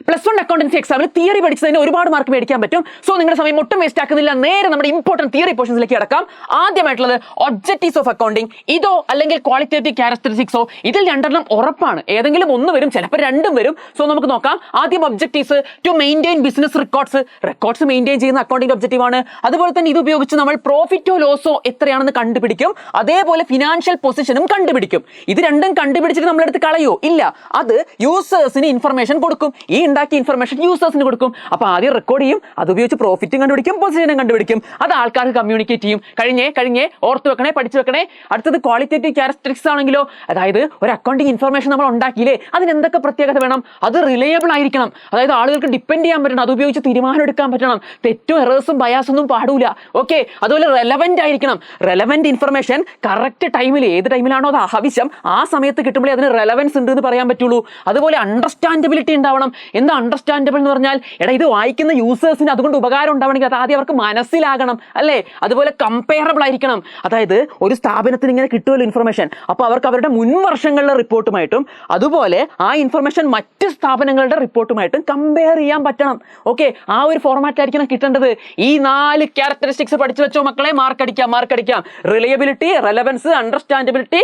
+1 accountancy എക്സാമിൽ theory പഠിച്ചതിന് ഒരുപാട് മാർക്ക് മേടിക്കാൻ പറ്റും. സോ നിങ്ങളുടെ സമയം ഒട്ടും വേസ്റ്റ് ആക്കുന്നില്ല, നേരെ നമ്മുടെ ഇമ്പോർട്ടന്റ് തിയറി പോർഷൻസിലേക്ക് കിടക്കാം. ആദ്യമായിട്ടുള്ളത് ഒബ്ജക്റ്റീവ്സ് ഓഫ് അക്കൗണ്ടിങ്. ഇതോ അല്ലെങ്കിൽ ക്വാളിറ്റേറ്റീവ് ക്യാരക്ടറിസ്റ്റിക്സോ, ഇതിൽ രണ്ടെണ്ണം ഉറപ്പാണ്. ഏതെങ്കിലും ഒന്ന് വരും, ചിലപ്പോൾ രണ്ടും വരും. സോ നമുക്ക് നോക്കാം. ആദ്യം objectives: to maintain business records maintain ചെയ്യുന്ന അക്കൗണ്ടിംഗ് ഒബ്ജക്റ്റീവ് ആണ്. അതുപോലെ തന്നെ ഇത് ഉപയോഗിച്ച് നമ്മൾ പ്രോഫിറ്റോ ലോസോ എത്രയാണെന്ന് കണ്ടുപിടിക്കും. അതേപോലെ ഫിനാൻഷ്യൽ പൊസിഷനും കണ്ടുപിടിക്കും. ഇത് രണ്ടും കണ്ടുപിടിച്ചിട്ട് നമ്മളെടുത്ത് കളയോ? ഇല്ല, അത് യൂസേഴ്സിന് ഇൻഫർമേഷൻ കൊടുക്കും. ഈ ഉണ്ടാക്കിയ ഇൻഫർമേഷൻ യൂസേഴ്സിന് കൊടുക്കും. അപ്പോൾ ആദ്യം റെക്കോർഡ് ചെയ്യും, അത് ഉപയോഗിച്ച് പ്രോഫിറ്റും കണ്ടുപിടിക്കും, പൊസിഷനും കണ്ടുപിടിക്കും. അത് ആൾക്കാർക്ക് കമ്മ്യൂണിക്കേറ്റ് ചെയ്യും. കഴിഞ്ഞേ ഓർത്ത് വെക്കണേ, പഠിച്ചു വെക്കണേ. അടുത്തത് ക്വാളിറ്റേറ്റീവ് ക്യാരക്ടറിസ്റ്റിക്സ് ആണെങ്കിലോ, അതായത് ഒരു അക്കൗണ്ടിങ് ഇൻഫർമേഷൻ നമ്മൾ ഉണ്ടാക്കിയില്ലേ, അതിന് എന്തൊക്കെ പ്രത്യേകത വേണം? അത് റിലയബിൾ ആയിരിക്കണം, അതായത് ആളുകൾക്ക് ഡിപ്പെൻഡ് ചെയ്യാൻ പറ്റണം, അത് ഉപയോഗിച്ച് തീരുമാനം എടുക്കാൻ പറ്റണം, തെറ്റും എറേഴ്സും ബയാസൊന്നും പാടില്ല. ഓക്കെ, അതുപോലെ റെലവെന്റ് ആയിരിക്കണം. റെലവെന്റ് ഇൻഫർമേഷൻ കറക്റ്റ് ടൈമിൽ, ഏത് ടൈമിലാണോ അത് ആവശ്യം ആ സമയത്ത് കിട്ടുമ്പോഴേ അതിന് റെലവൻസ് ഉണ്ട് എന്ന് പറയാൻ പറ്റുള്ളൂ. അതുപോലെ അണ്ടർസ്റ്റാൻഡബിലിറ്റി ഉണ്ടാവണം. എന്താ അണ്ടർസ്റ്റാൻഡബിൾ എന്ന് പറഞ്ഞാൽ? ഇത് വായിക്കുന്ന യൂസേഴ്സിന് അതുകൊണ്ട് ഉപകാരം ഉണ്ടാവണമെങ്കിൽ അത് ആദ്യം അവർക്ക് മനസ്സിലാകണം, അല്ലേ? അതുപോലെ കമ്പയറബിൾ ആയിരിക്കണം, അതായത് ഒരു സ്ഥാപനത്തിന് ഇങ്ങനെ കിട്ടുമല്ലോ ഇൻഫർമേഷൻ, അപ്പോൾ അവർക്ക് അവരുടെ മുൻ വർഷങ്ങളിലെ റിപ്പോർട്ടുമായിട്ടും അതുപോലെ ആ ഇൻഫർമേഷൻ മറ്റ് സ്ഥാപനങ്ങളുടെ റിപ്പോർട്ടുമായിട്ടും കമ്പയർ ചെയ്യാൻ പറ്റണം. ഓക്കെ, ആ ഒരു ഫോർമാറ്റ് ആയിരിക്കണം കിട്ടേണ്ടത്. ഈ 4 ക്യാരക്ടറിസ്റ്റിക്സ് പഠിച്ചു വെച്ചോ മക്കളെ, മാർക്ക് അടിക്കാം. Reliability, relevance, understandability,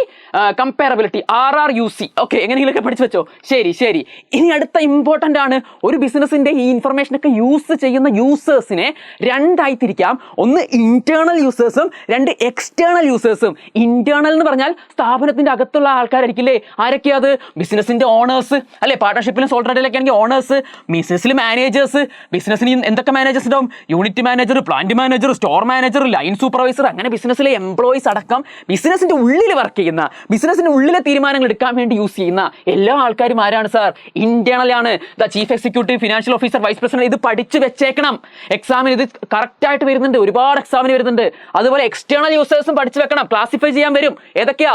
comparability, RRUC. Okay, എങ്ങനെയെങ്കിലൊക്കെ പഠിച്ചു വെച്ചോ. ശരി. ഇനി അടുത്ത ഇമ്പോർട്ടൻ്റ് ആണ്. ഒരു ബിസിനസിന്റെ ഈ ഇൻഫർമേഷനൊക്കെ യൂസ് ചെയ്യുന്ന യൂസേഴ്സിനെ രണ്ടായി തിരിക്കാം. ഒന്ന് ഇന്റേണൽ യൂസേഴ്സും, രണ്ട് എക്സ്റ്റേണൽ യൂസേഴ്സും. ഇന്റേണൽ എന്ന് പറഞ്ഞാൽ സ്ഥാപനത്തിന്റെ അകത്തുള്ള ആൾക്കാരായിരിക്കില്ലേ. ആരൊക്കെയാ അത്? ബിസിനസിന്റെ ഓണേഴ്സ്, അല്ലെ? പാർട്ണർഷിപ്പിലും സോൾ ട്രേഡിലൊക്കെ ആണെങ്കിൽ ഓണേഴ്സ്. ബിസിനസ്സിൽ മാനേജേഴ്സ്, ബിസിനസ്സിന് എന്തൊക്കെ മാനേജേഴ്സ് ഉണ്ടാവും? Unit manager, plant manager, store manager, line supervisor, അങ്ങനെ ബിസിനസ്സിലെ എംപ്ലോയീസ് അടക്കം ബിസിനസിന്റെ ഉള്ളിൽ വർക്ക് ചെയ്യുന്ന, ബിസിനസിന്റെ ഉള്ളിലെ തീരുമാനങ്ങൾ എടുക്കാൻ വേണ്ടി യൂസ് ചെയ്യുന്ന എല്ലാ ആൾക്കാരും ആരാണ് സാർ? ഇന്റേണൽ ആണ്. Chief executive, financial officer, vice president. ഇത് പഠിച്ചു വെച്ചേക്കണം. എക്സാമിന് ഇത് കറക്റ്റ് ആയിട്ട് വരുന്നുണ്ട്, ഒരുപാട് എക്സാമിന് വരുന്നുണ്ട്. അതുപോലെ എക്സ്റ്റേണൽ യൂസേഴ്സും പഠിച്ചു വെക്കണം. ക്ലാസിഫൈ ചെയ്യാൻ വരും. ഏതൊക്കെയാ?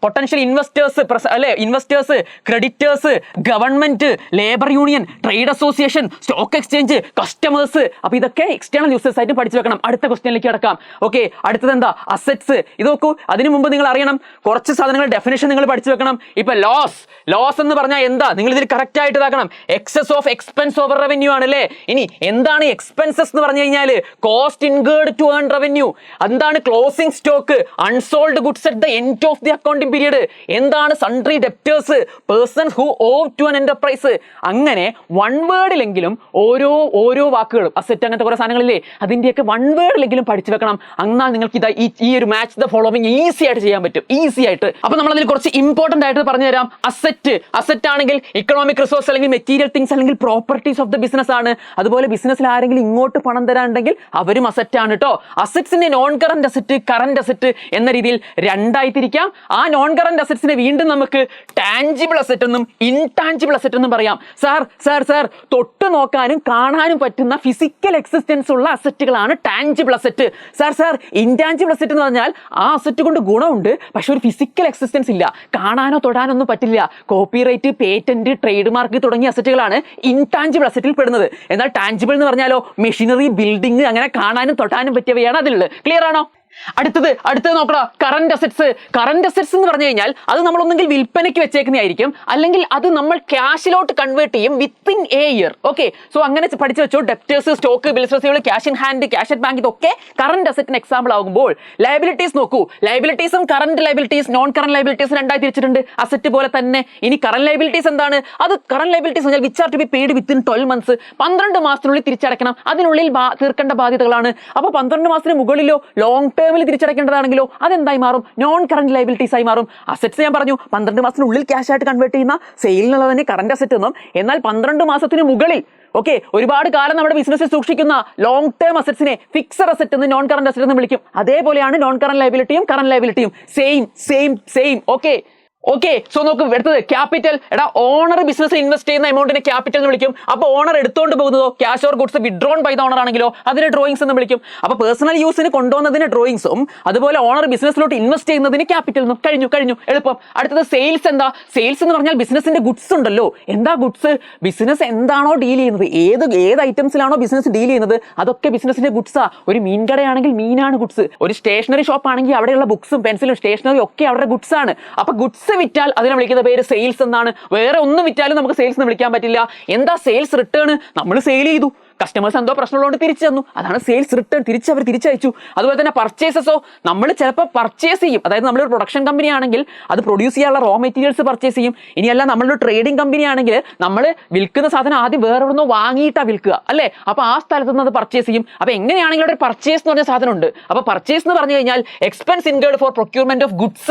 പൊട്ടൻഷ്യൽ ഇൻവെസ്റ്റേഴ്സ്, അല്ലെ? Investors, creditors, government, labour union, trade association, stock exchange, customers. അപ്പൊ ഇതൊക്കെ എക്സ്റ്റേണൽ യൂസേഴ്സ് ആയിട്ട് പഠിച്ചു വെക്കണം. അടുത്ത ക്വസ്റ്റ്യനിലേക്ക് കിടക്കാം. ഓക്കെ, അടുത്തത് എന്താ? അസറ്റ്സ്. ഇത് നോക്കൂ, അതിനു മുമ്പ് നിങ്ങൾ അറിയണം കുറച്ച് സാധനങ്ങൾ, ഡെഫിനേഷൻ നിങ്ങൾ പഠിച്ചു വെക്കണം. ഇപ്പൊ ലോസ് എന്ന് പറഞ്ഞാൽ എന്താ? നിങ്ങൾ ഇതിൽ കറക്റ്റ് ആയിട്ട് ഇതാക്കണം. Excess of expense over revenue ആണല്ലേ. ഇനി എന്താണ് എക്സ്പെൻസസ് എന്ന് പറഞ്ഞു കഴിഞ്ഞാൽ? Cost incurred to earn revenue. എന്താണ് closing stock? Unsold goods at the end of the accounting period. എന്താണ് sundry debtors? Persons who owe to an enterprise. അങ്ങനെ വൺ വേർഡിലെങ്കിലും ഓരോ വാക്കുകളും, അസറ്റ് അങ്ങനത്തെ കുറെ സാധനങ്ങളില്ലേ, അതിന്റെയൊക്കെ വൺ വേർഡിലെങ്കിലും പഠിച്ചു വെക്കണം. എന്നാൽ നിങ്ങൾക്ക് ഇതാ ഈ ഒരു മാച്ച് ദ ഫോളോവിങ് ഈസി ആയിട്ട് ചെയ്യാൻ പറ്റും, ഈസി ആയിട്ട്. അപ്പൊ നമ്മൾ അതിൽ കുറച്ച് ഇമ്പോർട്ടന്റ് ആയിട്ട് പറഞ്ഞു തരാം. അസറ്റ് ആണെങ്കിൽ ഇക്കണോമിക് റിസോഴ്സ് അല്ലെങ്കിൽ മെറ്റീരിയൽ തിങ്സ് അല്ലെങ്കിൽ പ്രോപ്പർട്ടീസ് ഓഫ് ദ ബിസിനസ് ആണ്. അതുപോലെ ബിസിനസ്സിൽ ആരെങ്കിലും ഇങ്ങോട്ട് പണം തരാനുണ്ടെങ്കിൽ അവരും അസറ്റ് ആണ് കേട്ടോ. അസറ്റ്സിന്റെ non current asset, current asset എന്ന രീതിയിൽ രണ്ടായി തിരിക്കാം. ആ നോൺ കറന്റ് അസറ്റ്സിനെ വീണ്ടും നമുക്ക് ടാഞ്ചിബിൾ അസറ്റ് എന്നും ഇൻടാഞ്ചിബിൾ അസറ്റ് എന്നും പറയാം. സാർ തൊട്ട് നോക്കാനും കാണാനും പറ്റുന്ന ഫിസിക്കൽ എക്സിസ്റ്റൻസ് ഉള്ള അസറ്റുകളാണ് tangible asset. Sir intangible asset എന്ന് പറഞ്ഞാൽ ആ അസറ്റ് കൊണ്ട് ഗുണമുണ്ട്, പക്ഷെ ഒരു ഫിസിക്കൽ എക്സിസ്റ്റൻസ് ഇല്ല, കാണാനോ തൊടാനോ ഒന്നും പറ്റില്ല. കോപ്പിറൈറ്റ്, പേറ്റന്റ്, ട്രേഡ് മാർക്ക് തുടങ്ങിയ അസറ്റുകളാണ് ഇൻടാഞ്ചിബിൾ അസറ്റിൽ പെടുന്നത്. എന്നാൽ ടാഞ്ചിബിൾ എന്ന് പറഞ്ഞാലോ മെഷീനറി, ബിൽഡിംഗ്, അങ്ങനെ കാണാനും തൊട്ടാനും പറ്റിയവയാണ് അതിലുള്ളത്. ക്ലിയർ ആണോ? അടുത്തത് നോക്കണം. കറന്റ് അസറ്റ്സ് എന്ന് പറഞ്ഞു കഴിഞ്ഞാൽ അത് നമ്മൾ ഒന്നെങ്കിൽ വിൽപ്പനയ്ക്ക് വെച്ചേക്കുന്നതായിരിക്കും, അല്ലെങ്കിൽ അത് നമ്മൾ ക്യാഷിലോട്ട് കൺവേർട്ട് ചെയ്യും within a year. Okay, so അങ്ങനെ പഠിച്ചു വെച്ചോ. Debtors, stock, bills receivable, cash in hand, cash at bank, ഇതൊക്കെ കറന്റ് അസറ്റിന് എക്സാമ്പിൾ ആകുമ്പോൾ ലയബിലിറ്റീസ് നോക്കൂ. ലയബിലിറ്റീസും current liabilities, non current liabilities രണ്ടായി തിരിച്ചിട്ടുണ്ട്. അസറ്റ് പോലെ തന്നെ. ഇനി കറന്റ് ലയബിലിറ്റീസ് എന്താണ്? അത് കറന്റ് ലയബിലിറ്റീസ് പറഞ്ഞാൽ which are to be paid within 12 months, 12 മാസത്തിനുള്ളിൽ തിരിച്ചടക്കണം. അതിനുള്ളിൽ തീർക്കേണ്ട ബാധ്യതകളാണ്. അപ്പോൾ 12 മാസത്തിന് മുകളിലോ ലോങ് ടേമിൽ തിരിച്ചടക്കേണ്ടതാണെങ്കിലോ അതെന്തായി മാറും? നോൺ കറന്റ് ലയബിലിറ്റീസ് ആയി മാറും. അസറ്റ്സ് ഞാൻ പറഞ്ഞു 12 മാസത്തിനുള്ളിൽ ക്യാഷ് ആയിട്ട് കൺവേർട്ട് ചെയ്യുന്ന സെയിലിനുള്ളതിനെ കറന്റ് അസറ്റ് എന്നും, എന്നാൽ 12 മാസത്തിന് മുകളിൽ ഒരുപാട് കാലം നമ്മുടെ ബിസിനസ്സിൽ സൂക്ഷിക്കുന്ന ലോങ് ടേം അസറ്റ്സിനെ ഫിക്സഡ് അസറ്റ് എന്ന്, നോൺ കറന്റ് അസറ്റ് എന്ന് വിളിക്കും. അതേപോലെയാണ് നോൺ കറന്റ് ലയബിലിറ്റിയും കറന്റ് ലയബിലിറ്റിയും. സെയിം. ഓക്കെ, സോ നോക്ക്. അടുത്തത് ക്യാപിറ്റൽ. ഓണർ ബിസിനസ്സിൽ ഇൻവെസ്റ്റ് ചെയ്യുന്ന എമൗണ്ടിനെ ക്യാപിറ്റൽ എന്ന് വിളിക്കും. അപ്പോൾ ഓണർ എടുത്തുകൊണ്ട് പോകുന്നതോ cash or goods withdrawn by the owner ആണെങ്കിലോ അതിനെ ഡ്രോയിങ്സ് എന്ന് വിളിക്കും. അപ്പോൾ പേഴ്സണൽ യൂസിന് കൊണ്ടുവന്നതിന് ഡ്രോയിങ്സും, അതുപോലെ ഓണർ ബിസിനസ്സിലോട്ട് ഇൻവെസ്റ്റ് ചെയ്യുന്നതിന് ക്യാപിറ്റൽ എന്നും. കഴിഞ്ഞു എളുപ്പം. അടുത്തത് സെയിൽസ്. എന്താ സെയിൽസ് എന്ന് പറഞ്ഞാൽ ബിസിനസിന്റെ ഗുഡ്സ് ഉണ്ടല്ലോ. എന്താ ഗുഡ്സ്? ബിസിനസ് എന്താണോ ഡീൽ ചെയ്യുന്നത്, ഏത് ഐറ്റംസിലാണോ ബിസിനസ് ഡീൽ ചെയ്യുന്നത്, അതൊക്കെ ബിസിനസിന്റെ ഗുഡ്സാ. ഒരു മീൻ കടയാണെങ്കിൽ മീനാണ് ഗുഡ്സ്. ഒരു സ്റ്റേഷനറി ഷോപ്പ് ആണെങ്കിൽ അവിടെയുള്ള ബുക്സും പെൻസിലും സ്റ്റേഷനറി ഒക്കെ അവരുടെ ഗുഡ്സ് ആണ്. അപ്പൊ ഗുഡ്സ് ഗുഡ്സ് വിറ്റാൽ അതിനെ വിളിക്കുന്ന പേര് സെയിൽസ് എന്നാണ്. വേറെ ഒന്നും വിറ്റാലും നമുക്ക് സെയിൽസ് എന്ന് വിളിക്കാൻ പറ്റില്ല. എന്താ സെയിൽസ് റിട്ടേൺ? നമ്മൾ സെയിൽ ചെയ്തു, കസ്റ്റമേഴ്സ് എന്തോ പ്രശ്നമുള്ളതുകൊണ്ട് തിരിച്ചു തന്നു, അതാണ് സെയിൽസ് റിട്ടേൺ. അവർ തിരിച്ചയച്ചു. അതുപോലെ തന്നെ പർച്ചേസസോ, നമ്മൾ ചിലപ്പോൾ പർച്ചേസ് ചെയ്യും. അതായത് നമ്മളൊരു പ്രൊഡക്ഷൻ കമ്പനി ആണെങ്കിൽ അത് പ്രൊഡ്യൂസ് ചെയ്യാനുള്ള റോ മെറ്റീരിയൽസ് പർച്ചേസ് ചെയ്യും. ഇനിയല്ല നമ്മളൊരു ട്രേഡിംഗ് കമ്പനി ആണെങ്കിൽ നമ്മൾ വിൽക്കുന്ന സാധനം ആദ്യം വേറെ എവിടുന്നോ വാങ്ങിയിട്ടാണ് വിൽക്കുക അല്ലേ. അപ്പോൾ ആ സ്ഥലത്ത് നിന്ന് അത് പർച്ചേസ് ചെയ്യും. അപ്പോൾ എങ്ങനെയാണെങ്കിലും ഒരു പർച്ചേസ് എന്ന് പറഞ്ഞ സാധനം ഉണ്ട്. അപ്പോൾ പർച്ചേസ് എന്ന് പറഞ്ഞു കഴിഞ്ഞാൽ expense incurred for procurement of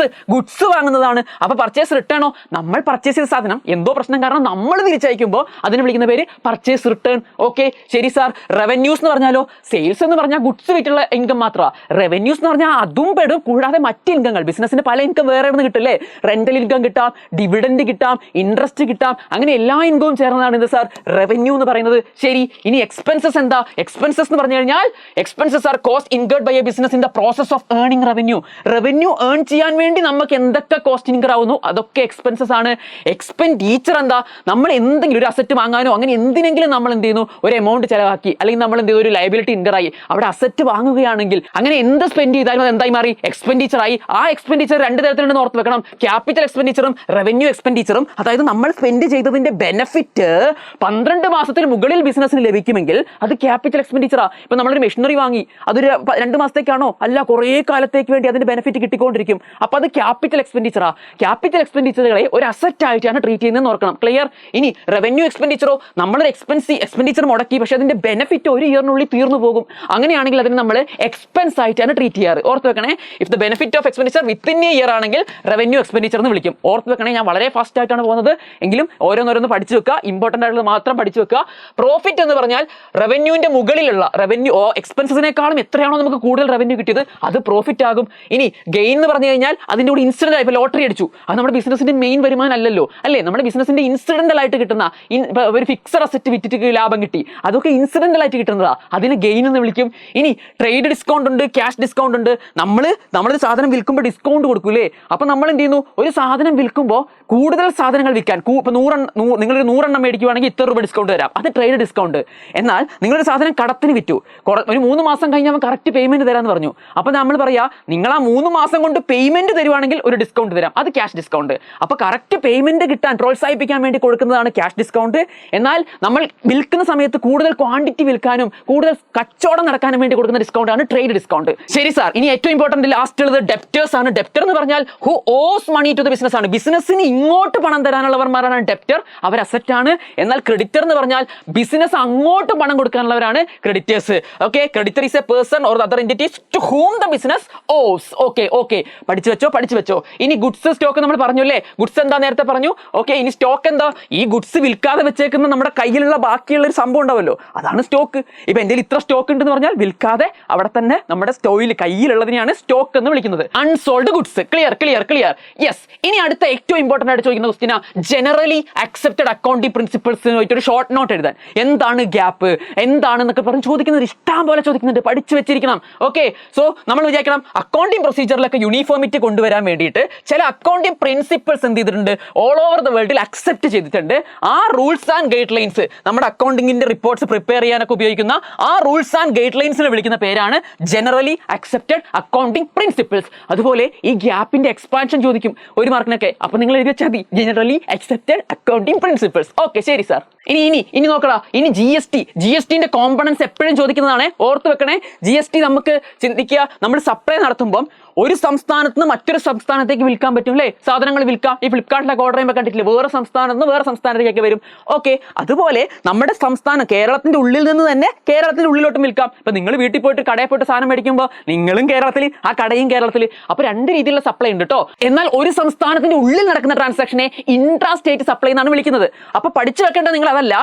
goods വാങ്ങുന്നതാണ്. അപ്പോൾ പർച്ചേസ് റിട്ടേണോ, നമ്മൾ പർച്ചേസ് ചെയ്ത സാധനം എന്തോ പ്രശ്നം കാരണം നമ്മൾ തിരിച്ചയക്കുമ്പോൾ അതിന് വിളിക്കുന്ന പേര് പർച്ചേസ് റിട്ടേൺ. ഓക്കെ ശരി സാർ. റവന്യൂസ് എന്ന് പറഞ്ഞാലോ, സെയിൽസ് എന്ന് പറഞ്ഞാൽ ഗുഡ്സ് വിറ്റുള്ള ഇൻകം മാത്രമാണ്. റവന്യൂസ് എന്ന് പറഞ്ഞാൽ അതും പെടും, കൂടാതെ മറ്റ് ഇൻകങ്ങൾ, ബിസിനസിന് പല ഇൻകം വേറെ നിന്ന് കിട്ടില്ലേ. റെന്റൽ ഇൻകം കിട്ടാം, ഡിവിഡൻഡ് കിട്ടാം, ഇൻട്രസ്റ്റ് കിട്ടാം, അങ്ങനെ എല്ലാ ഇൻകവും ചേർന്നതാണ് ഇത് സാർ റവന്യൂ എന്ന് പറയുന്നത്. ശരി, ഇനി എക്സ്പെൻസസ് എന്താ? എക്സ്പെൻസസ് എന്ന് പറഞ്ഞു കഴിഞ്ഞാൽ expenses are cost incurred by a business in the process of earning revenue. Revenue earn ചെയ്യാൻ വേണ്ടി നമുക്ക് എന്തൊക്കെ കോസ്റ്റ് ഇൻകർ ആവുന്നു അതൊക്കെ എക്സ്പെൻസസ് ആണ്. എക്സ്പെൻഡിച്ചർ എന്താ? നമ്മൾ എന്തെങ്കിലും ഒരു അസറ്റ് വാങ്ങാനോ അങ്ങനെ എന്തിനെങ്കിലും നമ്മൾ എന്ത് ചെയ്യുന്നു, ഒരു എമൗണ്ട് ചെലവാക്കി, അല്ലെങ്കിൽ നമ്മൾ എന്ത് ചെയ്തു, ഒരു ലയബിലിറ്റി ഇൻകർ ആയി, അവിടെ അസറ്റ് വാങ്ങുകയാണെങ്കിൽ അങ്ങനെ എന്ത് സ്പെൻഡ് ചെയ്താലും അത് എന്തായി മാറി? എക്സ്പെൻഡിച്ചർ ആയി. ആ എക്സ്പെൻഡിച്ചർ രണ്ട് തരത്തിലുണ്ടെന്ന് ഓർത്ത് വെക്കണം. ക്യാപിറ്റൽ എക്സ്പെൻഡിച്ചറും റവന്യൂ എക്സ്പെൻഡിച്ചറും. അതായത് നമ്മൾ സ്പെൻഡ് ചെയ്തതിന്റെ ബെനിഫിറ്റ് 12 മാസത്തിന് മുകളിൽ ബിസിനസ്സിന് ലഭിക്കുമെങ്കിൽ അത് ക്യാപിറ്റൽ എക്സ്പെൻഡിച്ചറാ. ഇപ്പൊ നമ്മളൊരു മെഷീനറി വാങ്ങി, അതൊരു 2 മാസത്തേക്കാണോ? അല്ല, കുറേ കാലത്തേക്ക് വേണ്ടി അതിന്റെ ബെനിഫിറ്റ് കിട്ടിക്കൊണ്ടിരിക്കും. അപ്പൊ അത് ക്യാപിറ്റൽ എക്സ്പെൻഡിച്ചറാ. ക്യാപിറ്റൽ എക്സ്പെൻഡിച്ചറുകളെ ഒരു അസറ്റ് ആയിട്ടാണ് ട്രീറ്റ് ചെയ്യുന്നതെന്ന് ഓർക്കണം. ക്ലിയർ? ഇനി റവന്യൂ എക്സ്പെൻഡിച്ചറോ, നമ്മളൊരു എക്സ്പെൻഡിച്ചർ മുടക്കി, പക്ഷെ അതിന്റെ ബെനിഫിറ്റ് ഒരു ഇയറിനുള്ളിൽ തീർന്നു പോകും. അങ്ങനെയാണെങ്കിൽ അതിന് നമ്മൾ എക്സ്പെൻസ് ആയിട്ടാണ് ട്രീറ്റ് ചെയ്യാറ്. ഓർത്ത് വെക്കണേ. If the benefit of expenditure within a year ആണെങ്കിൽ റവന്യൂ എക്സ്പെൻഡിച്ചർ എന്ന് വിളിക്കും. ഓർത്ത് വെക്കണേ. ഞാൻ വളരെ ഫാസ്റ്റ് ആയിട്ടാണ് പോകുന്നത്, എങ്കിലും ഓരോന്നോരോന്ന് പഠിച്ചു വെക്കുക. ഇമ്പോർട്ടന്റ് ആയിട്ടുള്ളത് മാത്രം പഠിച്ചു വെക്കുക. പ്രോഫിറ്റ് എന്ന് പറഞ്ഞാൽ റവന്യൂവിന്റെ മുകളിലുള്ള റവന്യൂ എക്സ്പെൻസസിനേക്കാളും എത്രയാണോ നമുക്ക് കൂടുതൽ റവന്യൂ കിട്ടിയത് അത് പ്രോഫിറ്റ് ആകും. ഇനി ഗെയിൻ എന്ന് പറഞ്ഞു കഴിഞ്ഞാൽ അതിന്റെ കൂടി ഇൻസിഡന്റ് ആയി, ലോട്ടറി അടിച്ചു, അത് നമ്മുടെ ബിസിനസിന്റെ മെയിൻ വരുമാനം അല്ലല്ലോ അല്ലേ. നമ്മുടെ ബിസിനസിന്റെ ഇൻസിഡന്റൽ ആയിട്ട് കിട്ടുന്ന ഒരു ഫിക്സഡ് അസറ്റ് വിറ്റിട്ട് ലാഭം കിട്ടി, അതൊക്കെ ഇൻസിഡന്റൽ ആയിട്ട് കിട്ടുന്നതാ, അതിന് ഗെയിൻ എന്ന് വിളിക്കും. ഇനി ട്രേഡ് ഡിസ്കൗണ്ട് ഉണ്ട്, ക്യാഷ് ഡിസ്കൗണ്ട് ഉണ്ട്. നമ്മളൊരു സാധനം വിൽക്കുമ്പോൾ ഡിസ്കൗണ്ട് കൊടുക്കൂലേ. അപ്പൊ നമ്മൾ എന്ത് ചെയ്യുന്നു, ഒരു സാധനം വിൽക്കുമ്പോൾ കൂടുതൽ സാധനങ്ങൾ വിൽക്കാൻ, ഇപ്പൊ നിങ്ങളൊരു 100 എണ്ണം മേടിക്കുവാണെങ്കിൽ ഇത്ര രൂപ ഡിസ്കൗണ്ട് തരാം, അത് ട്രേഡ് ഡിസ്കൗണ്ട്. എന്നാൽ നിങ്ങളൊരു സാധനം കടത്തിന് വിറ്റു, ഒരു 3 മാസം കഴിഞ്ഞാൽ അവൻ കറക്റ്റ് പേയ്മെന്റ് തരാമെന്ന് പറഞ്ഞു. അപ്പൊ നമ്മൾ പറയാ, നിങ്ങൾ ആ 3 മാസം കൊണ്ട് പേയ്മെന്റ് തരുവാണെങ്കിൽ ഒരു ഡിസ്കൗണ്ട് തരാം, അത് ക്യാഷ് ഡിസ്കൗണ്ട്. അപ്പൊ കറക്റ്റ് പേയ്മെന്റ് കിട്ടാൻ പ്രോത്സാഹിപ്പിക്കാൻ വേണ്ടി കൊടുക്കുന്നതാണ് ക്യാഷ് ഡിസ്കൗണ്ട്. എന്നാൽ നമ്മൾ വിൽക്കുന്ന സമയത്ത് കൂടുതൽ ക്വാണ്ടിറ്റി വിൽക്കാനും കൂടുതൽ കച്ചവടം നടക്കാനും വേണ്ടി കൊടുക്കുന്ന ഡിസ്കൗണ്ട് ആണ് ട്രേഡ് ഡിസ്കൗണ്ട്. ശരി സാർ. ഇനി ഏറ്റവും ഇമ്പോർട്ടന്റ് ലാസ്റ്റ് ഉള്ളത് ഡെപ്റ്റേഴ്സ് ആണ്. ഡെപ്റ്റർ എന്ന് പറഞ്ഞാൽ who owes money to the business ആണ്. ബിസിനസ്സിന് ഇങ്ങോട്ട് പണം തരാനുള്ളവർമാരാണ് ഡെപ്റ്റർ, അവർ അസറ്റ് ആണ്. എന്നാൽ ക്രെഡിറ്റർ എന്ന് പറഞ്ഞാൽ ബിസിനസ് അങ്ങോട്ട് പണം കൊടുക്കാനുള്ളവരാണ് creditors. Okay, creditor is a person or other entities to whom the business owes. Okay പഠിച്ചു വെച്ചോ. ഇനി ഗുഡ്സ് സ്റ്റോക്ക് നമ്മൾ പറഞ്ഞു അല്ലേ. ഗുഡ്സ് എന്താ നേരത്തെ പറഞ്ഞു. ഓക്കെ, ഇനി സ്റ്റോക്ക് എന്താ? ഈ ഗുഡ്സ് വിൽക്കാതെ വെച്ചേക്കുന്ന നമ്മുടെ കയ്യിലുള്ള ബാക്കിയുള്ള ഒരു സംഭവം ഉണ്ടാവല്ലോ, അതാണ് സ്റ്റോക്ക്. ഇപ്പൊ എന്റെ ഇത്ര സ്റ്റോക്ക് ഉണ്ടെന്ന് പറഞ്ഞാൽ വിൽക്കാതെ അവിടെ തന്നെ നമ്മുടെ സ്റ്റോയിൽ കയ്യിലുള്ളതിനെയാണ് സ്റ്റോക്ക് എന്ന് വിളിക്കുന്നത്. Unsold goods. ക്ലിയർ? യെസ്. ഇനി അടുത്ത ഏറ്റവും ഇമ്പോർട്ടന്റ് ആയിട്ട് ചോദിക്കുന്ന question, generally accepted accounting principles ഒരു ഷോർട്ട് നോട്ട് എഴുതാൻ. എന്താണ് ഗ്യാപ്പ്, എന്താണെന്നൊക്കെ പറഞ്ഞ് ചോദിക്കുന്നത് ഇഷ്ടം പോലെ ചോദിക്കുന്നുണ്ട്, പഠിച്ചു വെച്ചിരിക്കണം. ഓക്കെ, സോ നമ്മൾ വിചാരിക്കണം അക്കൗണ്ടിംഗ് പ്രൊസീജിയറിലൊക്കെ യൂണിഫോമിറ്റി കൊണ്ടുവരാൻ വേണ്ടിയിട്ട് ചില അക്കൗണ്ടിംഗ് പ്രിൻസിപ്പിൾസ് എന്ത് ചെയ്തിട്ടുണ്ട്, ഓൾ ഓവർ ദ വേൾഡിൽ അക്സെപ്റ്റ് ചെയ്തിട്ടുണ്ട്. ആ റൂൾസ് ആൻഡ് ഗൈഡ് ലൈൻസ് നമ്മുടെ അക്കൗണ്ടിങ്ങിന്റെ റിപ്പോർട്ട്സ് പ്രിപ്പയർ ചെയ്യാനൊക്കെ ഉപയോഗിക്കുന്ന ആ റൂൾസ് ആൻഡ് ഗൈഡ് ലൈൻസിനെ വിളിക്കുന്ന പേരാണ് ജനറലി അക്സെപ്റ്റഡ് അക്കൗണ്ടിംഗ് പ്രിൻസിപ്പിൾസ്. അതുപോലെ ഈ ഗ്യാപ്പിന്റെ എക്സ്പാൻഷൻ ചോദിക്കും 1 മാർക്കിനൊക്കെ. അപ്പൊ നിങ്ങൾ എഴുതി വെച്ചാൽ മതി generally accepted accounting principles. Okay ശരി സാർ. ഇനി നോക്കടാ. ഇനി GSTന്റെ കോമ്പണൻസ് എപ്പോഴും ചോദിക്കുന്നതാണ്, ഓർത്ത് വെക്കണേ. GST നമുക്ക് ചിന്തിക്കുക, നമ്മൾ സപ്ലൈ നടത്തുമ്പോൾ ഒരു സംസ്ഥാനത്ത് നിന്ന് മറ്റൊരു സംസ്ഥാനത്തേക്ക് വിൽക്കാൻ പറ്റും അല്ലേ, സാധനങ്ങൾ വിൽക്കാം. ഈ ഫ്ലിപ്കാർട്ടിലൊക്കെ ഓർഡർ ചെയ്യുമ്പോൾ കണ്ടിട്ടില്ലേ, വേറെ സംസ്ഥാനത്ത് നിന്ന് വേറെ സംസ്ഥാനത്തേക്കൊക്കെ വരും. ഓക്കെ, അതുപോലെ നമ്മുടെ സംസ്ഥാനം കേരളത്തിന്റെ ഉള്ളിൽ നിന്ന് തന്നെ കേരളത്തിന്റെ ഉള്ളിലോട്ടും വിൽക്കാം. ഇപ്പൊ നിങ്ങൾ വീട്ടിൽ പോയിട്ട് കടയിൽ പോയിട്ട് സാധനം മേടിക്കുമ്പോൾ നിങ്ങളും കേരളത്തിൽ, ആ കടയും കേരളത്തിൽ, അപ്പൊ 2 രീതിയിലുള്ള സപ്ലൈ ഉണ്ട് കേട്ടോ. എന്നാൽ ഒരു സംസ്ഥാനത്തിന്റെ ഉള്ളിൽ നടക്കുന്ന ട്രാൻസാക്ഷനെ ഇൻട്രാ സ്റ്റേറ്റ് സപ്ലൈ എന്നാണ് വിളിക്കുന്നത്. അപ്പൊ പഠിച്ചു വെക്കേണ്ടത് നിങ്ങൾ അതല്ല,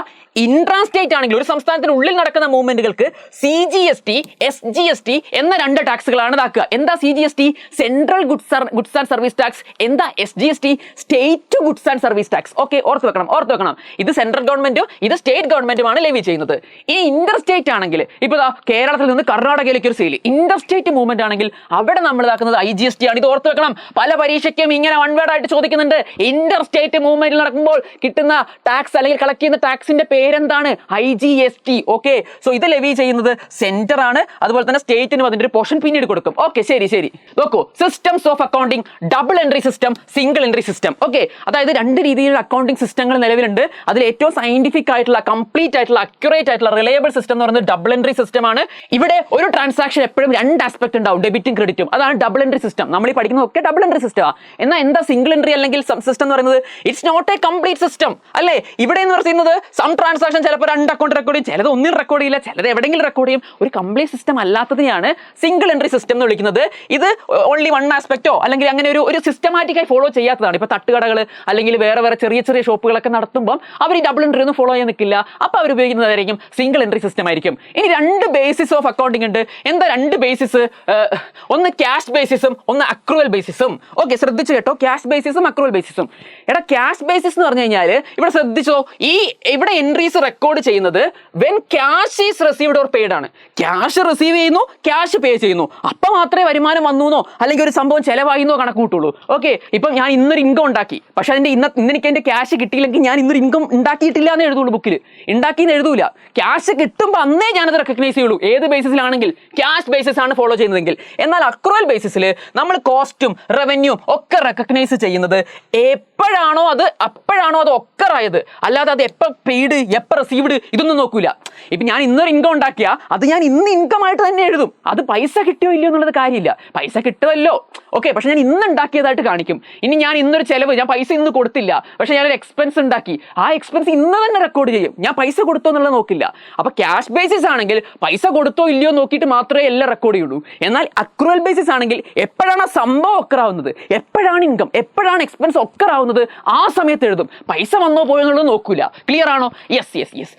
ഇൻട്രാ സ്റ്റേറ്റ് ആണെങ്കിൽ ഒരു സംസ്ഥാനത്തിന് ഉള്ളിൽ നടക്കുന്ന മൂവ്മെന്റുകൾക്ക് CGST, SGST എന്ന 2 ടാക്സുകളാണ് ഇതാക്കുക. എന്താ CGST? Central goods and service tax. എന്താ SGST? State goods and service tax. Okay, ഓർത്ത് വെക്കണം. ഇത് സെൻട്രൽ ഗവൺമെന്റും ഇത് സ്റ്റേറ്റ് ഗവൺമെന്റുമാണ് ലെവി ചെയ്യുന്നത്. ഇനി ഇന്റർ സ്റ്റേറ്റ് ആണെങ്കിൽ ഇപ്പൊ കേരളത്തിൽ നിന്ന് കർണാടകയിലേക്ക് ഒരു സെയിൽ, ഇന്റർ സ്റ്റേറ്റ് മൂവ്മെന്റ് ആണെങ്കിൽ അവിടെ നമ്മൾ ഇതാക്കുന്നത് IGST ആണ്. ഇത് ഓർത്ത് വെക്കണം. പല പരീക്ഷയ്ക്കും ഇങ്ങനെ വൺ വേർഡ് ആയിട്ട് ചോദിക്കുന്നുണ്ട്. ഇന്റർ സ്റ്റേറ്റ് മൂവ്മെന്റിൽ നടക്കുമ്പോൾ കിട്ടുന്ന ടാക്സ് അല്ലെങ്കിൽ കളക്ട് ചെയ്യുന്ന ടാക്സിന്റെ പേര് പേരെന്താണ്? IGST. ഓക്കെ, സോ ഇത് ലെവി ചെയ്യുന്നത് സെന്റർ ആണ്. അതുപോലെ തന്നെ സ്റ്റേറ്റിനും അതിന്റെ ഒരു പോർഷൻ പിന്നീട് കൊടുക്കും. ഓക്കെ, ശരി നോക്കൂ, systems of accounting, double entry system, single entry system. Okay, അതായത് രണ്ട് രീതിയിലുള്ള അക്കൗണ്ടിങ് സിസ്റ്റങ്ങൾ നിലവിലുണ്ട്. അതിൽ ഏറ്റവും സയന്റിഫിക് ആയിട്ടുള്ള, കംപ്ലീറ്റ് ആയിട്ടുള്ള, അക്യുറേറ്റ് ആയിട്ടുള്ള, റിലയബിൾ സിസ്റ്റം എന്ന് പറയുന്നത് ഡബിൾ എൻട്രി സിസ്റ്റം ആണ്. ഇവിടെ ഒരു ട്രാൻസാക്ഷൻ എപ്പോഴും രണ്ട് ആസ്പെക്ട് ഉണ്ടാവും, ഡെബിറ്റും ക്രെഡിറ്റും. അതാണ് ഡബിൾ എൻട്രി സിസ്റ്റം. നമ്മൾ ഈ പഠിക്കുന്നതൊക്കെ ഡബിൾ എൻട്രി സിസ്റ്റമാണ്. എന്നാൽ എന്താ സിംഗിൾ എൻട്രി അല്ലെങ്കിൽ സിസ്റ്റം എന്ന് പറയുന്നത്? It's not a complete system അല്ലേ. ഇവിടെ എന്ന് പറയുന്നത് സം ട്രാൻസാക്ഷൻ ചിലപ്പോൾ രണ്ട് അക്കൗണ്ട് റെക്കോർഡ് ചെയ്യും, ചിലത് ഒന്നും റെക്കോർഡ് ചെയ്യില്ല, ചിലത് എവിടെയെങ്കിലും റെക്കോർഡ് ചെയ്യും. ഒരു കംപ്ലീറ്റ് സിസ്റ്റം അല്ലാത്തതിനെയാണ് സിംഗിൾ എൻട്രി സിസ്റ്റം എന്ന് വിളിക്കുന്നത്. ഇത് ഓൺലി വൺ ആസ്പെക്റ്റോ അല്ലെങ്കിൽ അങ്ങനെ ഒരു സിസ്റ്റമാറ്റിക്കായി ഫോളോ ചെയ്യാത്തതാണ്. ഇപ്പൊ തട്ടുകടകൾ അല്ലെങ്കിൽ വേറെ ചെറിയ ഷോപ്പുകളൊക്കെ നടത്തുമ്പോൾ അവർ ഈ ഡബിൾ എൻട്രി ഒന്നും ഫോളോ ചെയ്യാൻ നിൽക്കില്ല. അപ്പോൾ അവർ ഉപയോഗിക്കുന്നതായിരിക്കും സിംഗിൾ എൻട്രി സിസ്റ്റം ആയിരിക്കും. ഇനി രണ്ട് ബേസിസ് ഓഫ് അക്കൗണ്ടിങ് ഉണ്ട്. എന്താ രണ്ട് ബേസിസ്? ഒന്ന് ക്യാഷ് ബേസിസും ഒന്ന് അക്രൂവൽ ബേസിസും. ഓക്കെ, ശ്രദ്ധിച്ചു കേട്ടോ, ക്യാഷ് ബേസിസും അക്രൂവൽ ബേസിസും. എടാ, ക്യാഷ് ബേസിസ് എന്ന് പറഞ്ഞു കഴിഞ്ഞാൽ ഇവിടെ ശ്രദ്ധിച്ചോ, ഇവിടെ എൻട്രീസ് റെക്കോർഡ് ചെയ്യുന്നത് when cash is received or paid ആണ്. ക്യാഷ് റിസീവ് ചെയ്യുന്നു, ക്യാഷ് പേ ചെയ്യുന്നു, അപ്പൊ മാത്രമേ വരുമാനം വന്നൂന്നോ അല്ലെങ്കിൽ ഒരു സംഭവം ചെലവായിന്നോ കണക്ക് കൂട്ടുള്ളൂ. ഓക്കെ, ഇപ്പം ഞാൻ ഇന്നൊരു ഇൻകം ഉണ്ടാക്കി, പക്ഷെ അതിന്റെ ഇന്ന് എനിക്ക് എന്റെ ക്യാഷ് കിട്ടിയില്ലെങ്കിൽ ഞാൻ ഇന്നൊരു ഇൻകം ഉണ്ടാക്കിയിട്ടില്ല എന്ന് എഴുതുള്ളൂ ബുക്കിൽ. ഉണ്ടാക്കിയെന്ന് എഴുതൂല. ക്യാഷ് കിട്ടുമ്പോൾ അന്നേ ഞാനത് റെക്കഗ്നൈസ് ചെയ്യുള്ളൂ. ഏത് ബേസിസിലാണെങ്കിൽ? ക്യാഷ് ബേസിസ് ആണ് ഫോളോ ചെയ്യുന്നതെങ്കിൽ. എന്നാൽ അക്രൂവൽ ബേസിസിൽ നമ്മൾ കോസ്റ്റും റവന്യൂവും ഒക്കെ റെക്കഗ്നൈസ് ചെയ്യുന്നത് എപ്പോഴാണോ അത് ഒക്കറായത്. അല്ലാതെ അത് എപ്പോൾ പെയ്ഡ് എപ്പോൾ റിസീവ്ഡ് ഇതൊന്നും നോക്കൂല. ഇപ്പം ഞാൻ ഇന്നൊരു ഇൻകം ഉണ്ടാക്കിയാൽ അത് ഞാൻ ഇന്ന് ഇൻകം ആയിട്ട് തന്നെ എഴുതും. അത് പൈസ കിട്ടിയോ ഇല്ലയോ എന്നുള്ളത് കാര്യമില്ല. പൈസ കിട്ടുമല്ലോ, ഓക്കെ, പക്ഷെ ഞാൻ ഇന്ന് ഉണ്ടാക്കിയതായിട്ട് കാണിക്കും. ഇനി ഞാൻ ഇന്നൊരു ചെലവ്, ഞാൻ പൈസ ഇന്ന് കൊടുത്തില്ല, പക്ഷെ ഞാനൊരു എക്സ്പെൻസ് ഉണ്ടാക്കി, ആ എക്സ്പെൻസ് ഇന്ന് തന്നെ റെക്കോർഡ് ചെയ്യും. ഞാൻ പൈസ കൊടുത്തോ എന്നുള്ളത് നോക്കില്ല. അപ്പൊ ക്യാഷ് ബേസിസ് ആണെങ്കിൽ പൈസ കൊടുത്തോ ഇല്ലയോ നോക്കിയിട്ട് മാത്രമേ എല്ലാം റെക്കോർഡ് ചെയ്യുള്ളൂ. എന്നാൽ അക്രൂവൽ ബേസിസ് ആണെങ്കിൽ എപ്പോഴാണ് ആ സംഭവം ഒക്കറാവുന്നത്, എപ്പോഴാണ് ഇൻകം, എപ്പോഴാണ് എക്സ്പെൻസ് ഒക്കറാവുന്നത്, ആ സമയത്ത് എഴുതും. പൈസ വന്നോ പോയോ എന്നുള്ളത് നോക്കൂല. ക്ലിയർ ആണോ? യെസ്.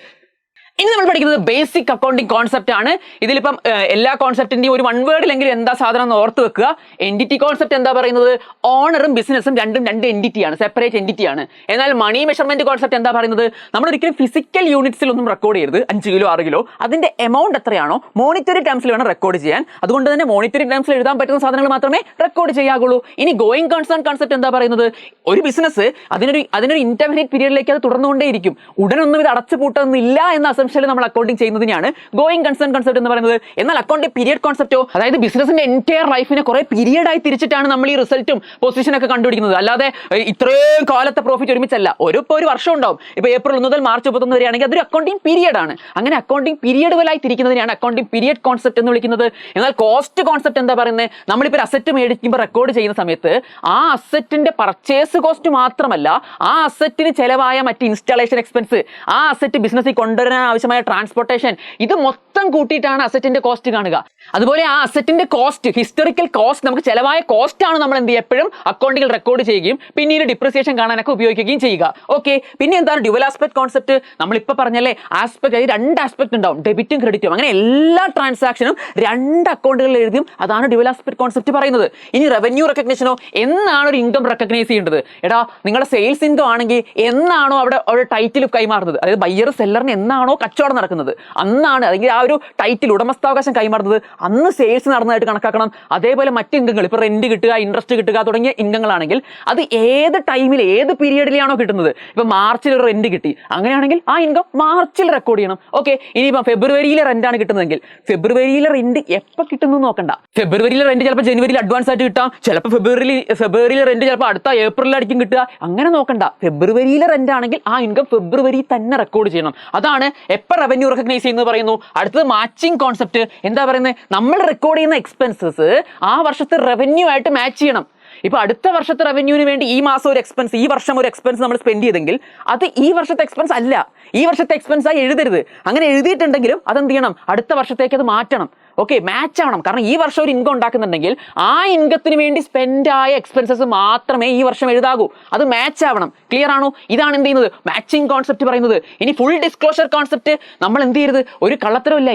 ഇനി നമ്മൾ പഠിക്കുന്നത് ബേസിക് അക്കൗണ്ടിങ് കോൺസെപ്റ്റ് ആണ്. ഇതിലിപ്പം എല്ലാ കോൺസെപ്റ്റിന്റെയും ഒരു വൺ വേർഡിലെങ്കിലും എന്താ സാധനം എന്ന് ഓർത്ത് വെക്കുക. എൻറ്റിറ്റി കോൺസെപ്റ്റ് എന്താ പറയുന്നത്? ഓണറും ബിസിനസ്സും രണ്ട് എൻറ്റിറ്റിയാണ്, സെപ്പറേറ്റ് എൻറ്റിറ്റിയാണ്. എന്നാൽ മണി മെഷർമെന്റ് കോൺസെപ്റ്റ് എന്താ പറയുന്നത്? നമ്മൾ ഒരിക്കലും ഫിസിക്കൽ യൂണിറ്റ്സിൽ ഒന്നും റെക്കോർഡ് ചെയ്യരുത്. 5 കിലോ 6 കിലോ അതിന്റെ എമൗണ്ട് എത്രയാണോ മോണിറ്ററി ടേംസിൽ വേണം റെക്കോർഡ് ചെയ്യാൻ. അതുകൊണ്ട് തന്നെ മോണിറ്ററി ടേംസിൽ എഴുതാൻ പറ്റുന്ന സാധനങ്ങൾ മാത്രമേ റെക്കോർഡ് ചെയ്യാകുള്ളൂ. ഇനി ഗോയിങ് കൺസേൺ കോൺസെപ്റ്റ് എന്താ പറയുന്നത്? ഒരു ബിസിനസ് അതിനൊരു ഇന്റർമീഡിയറ്റ് പീരിയഡിലേക്ക് അത് തുടർന്നുകൊണ്ടേയിരിക്കും. ഉടനൊന്നും ഇത് അടച്ചു പൂട്ടുന്നില്ല എന്ന നമ്മൾ അക്കൗണ്ടിങ് ചെയ്യുന്നതിനാണ് ഗോയിങ് കൺസേൺ കോൺസെപ്റ്റ് എന്ന് പറയുന്നത്. എന്നാൽ അക്കൗണ്ടിങ് പീരിയഡ് കോൺസെപ്റ്റോ, അതായത് ബിസിനസിന്റെ എൻറ്റയർ ലൈഫിനെ കുറെ പീരിയഡ് ആയി തിരിച്ചിട്ടാണ് നമ്മൾ ഈ റിസൾട്ടും പൊസിഷനൊക്കെ കണ്ടുപിടിക്കുന്നത്. അല്ലാതെ ഇത്രയും കാലത്തെ പ്രോഫിറ്റ് ഒരുമിച്ചല്ല. ഒരു വർഷം ഉണ്ടാവും. ഇപ്പൊ ഏപ്രിൽ 1 മുതൽ മാർച്ച് 31 വരെയാണെങ്കിൽ അതൊരു അക്കൗണ്ടിങ് പീരിയഡ് ആണ്. അങ്ങനെ അക്കൗണ്ടിങ് പീരിയഡുകളായി തിരിക്കുന്നതിനാണ് അക്കൗണ്ടിങ് പീരിയഡ് കോൺസെപ്റ്റ് എന്ന് വിളിക്കുന്നത്. എന്നാൽ കോസ്റ്റ് കോൺസെപ്റ്റ് എന്താ പറയുന്നത്? നമ്മളിപ്പോൾ അസറ്റ് മേടിക്കുമ്പോൾ റെക്കോർഡ് ചെയ്യുന്ന സമയത്ത് ആ അസറ്റിന്റെ പർച്ചേസ് കോസ്റ്റ് മാത്രമല്ല, ആ അസറ്റിന് ചെലവായ മറ്റ് ഇൻസ്റ്റാളേഷൻ എക്സ്പെൻസ്, ആ അസറ്റ് ബിസിനസ്സിൽ കൊണ്ടുവരാൻ ആവശ്യമായ ട്രാൻസ്പോർട്ടേഷൻ, ഇത് മൊത്തം കൂട്ടിയിട്ടാണ് അസറ്റിന്റെ കോസ്റ്റ് കാണുക. അതുപോലെ ആ അസറ്റിന്റെ കോസ്റ്റ്, ഹിസ്റ്ററിക്കൽ കോസ്റ്റ്, നമുക്ക് ചെലവായ കോസ്റ്റ് ആണ് നമ്മൾ എന്ത് എപ്പോഴും അക്കൗണ്ടിങ്ങിൽ റെക്കോർഡ് ചെയ്യുകയും പിന്നീട് ഡിപ്രിസിയേഷൻ കാണാനൊക്കെ ഉപയോഗിക്കുകയും ചെയ്യുക. ഓക്കെ, പിന്നെ എന്താണ് ഡ്യുവൽ ആസ്പെക്ട് കോൺസെപ്റ്റ്? നമ്മളിപ്പോൾ പറഞ്ഞല്ലേ, ആസ്പെക്ട്, രണ്ട് ആസ്പെക്ട് ഉണ്ടാവും, ഡെബിറ്റും ക്രെഡിറ്റും. അങ്ങനെ എല്ലാ ട്രാൻസാക്ഷനും രണ്ട് അക്കൗണ്ടുകളിൽ എഴുതിയും അതാണ് ഡ്യുവൽ ആസ്പെക്ട് കോൺസെപ്റ്റ് പറയുന്നത്. ഇനി റവന്യൂ റെക്കഗ്നേഷനോ, എന്നാണ് ഒരു ഇൻകം റെക്കഗ്നൈസ് ചെയ്യേണ്ടത്? എടാ, നിങ്ങളുടെ സെയിൽസ് ഇൻകം ആണെങ്കിൽ എന്നാണോ അവിടെ ടൈറ്റിൽ കൈമാറുന്നത്, അതായത് ബയ്യർ സെല്ലറിന് എന്നാണോ കച്ചവടം നടക്കുന്നത് അന്നാണ്, അല്ലെങ്കിൽ ആ ഒരു ടൈറ്റിൽ ഉടമസ്ഥാവകാശം കൈമാറുന്നത് അന്ന് സെയിൽസ് നടന്നതായിട്ട് കണക്കാക്കണം. അതേപോലെ മറ്റ് ഇൻകങ്ങൾ, ഇപ്പോൾ റെന്റ് കിട്ടുക, ഇൻട്രസ്റ്റ് കിട്ടുക തുടങ്ങിയ ഇൻകങ്ങളാണെങ്കിൽ അത് ഏത് ടൈമിൽ ഏത് പീരിയഡിലാണോ കിട്ടുന്നത്, ഇപ്പൊ മാർച്ചിൽ റെന്റ് കിട്ടി, അങ്ങനെയാണെങ്കിൽ ആ ഇൻകം മാർച്ചിൽ റെക്കോർഡ് ചെയ്യണം. ഓക്കെ, ഇനിയിപ്പം ഫെബ്രുവരിയിലെ റെന്റാണ് കിട്ടുന്നതെങ്കിൽ ഫെബ്രുവരിയിലെ റെന്റ് എപ്പോൾ കിട്ടുന്നു നോക്കണ്ട. ഫെബ്രുവരിയിലെ റെന്റ് ചിലപ്പോൾ ജനുവരിയിൽ അഡ്വാൻസ് ആയിട്ട് കിട്ടാം, ചിലപ്പോൾ ഫെബ്രുവരിയിലെ റെന്റ് ചിലപ്പോൾ അടുത്ത ഏപ്രിലായിരിക്കും കിട്ടുക. അങ്ങനെ നോക്കണ്ട. ഫെബ്രുവരിയിലെ റെന്റ് ആണെങ്കിൽ ആ ഇൻകം ഫെബ്രുവരി തന്നെ റെക്കോർഡ് ചെയ്യണം. അതാണ് എപ്പോൾ റവന്യൂ റെക്കഗ്നൈസ് ചെയ്യുന്നത് പറയുന്നു. അടുത്തത് മാച്ചിങ് കോൺസെപ്റ്റ്. എന്താ പറയുന്നത്? നമ്മൾ റെക്കോർഡ് ചെയ്യുന്ന എക്സ്പെൻസസ് ആ വർഷത്തെ റവന്യൂ ആയിട്ട് മാച്ച് ചെയ്യണം. ഇപ്പൊ അടുത്ത വർഷത്തെ റവന്യൂവിന് വേണ്ടി ഈ മാസം ഒരു എക്സ്പെൻസ്, ഈ വർഷം ഒരു എക്സ്പെൻസ് നമ്മൾ സ്പെൻഡ് ചെയ്തെങ്കിൽ അത് ഈ വർഷത്തെ എക്സ്പെൻസ് അല്ല, ഈ വർഷത്തെ എക്സ്പെൻസ് ആയി എഴുതരുത്. അങ്ങനെ എഴുതിയിട്ടുണ്ടെങ്കിലും അതെന്ത് ചെയ്യണം? അടുത്ത വർഷത്തേക്ക് അത് മാറ്റണം. ഓക്കെ, മാച്ച് ആവണം. കാരണം ഈ വർഷം ഒരു ഇൻകം ഉണ്ടാക്കുന്നുണ്ടെങ്കിൽ ആ ഇൻകത്തിന് വേണ്ടി സ്പെൻഡ് ആയ എക്സ്പെൻസസ് മാത്രമേ ഈ വർഷം എഴുതാകൂ. അത് മാച്ച് ആവണം. ക്ലിയർ ആണോ? ഇതാണ് എന്ത് ചെയ്യുന്നത്? മാച്ചിങ് കോൺസെപ്റ്റ് പറയുന്നത്. ഇനി ഫുൾ ഡിസ്ക്ലോഷർ കോൺസെപ്റ്റ്, നമ്മൾ എന്ത് ചെയ്യരുത്? ഒരു കള്ളത്തരമില്ല.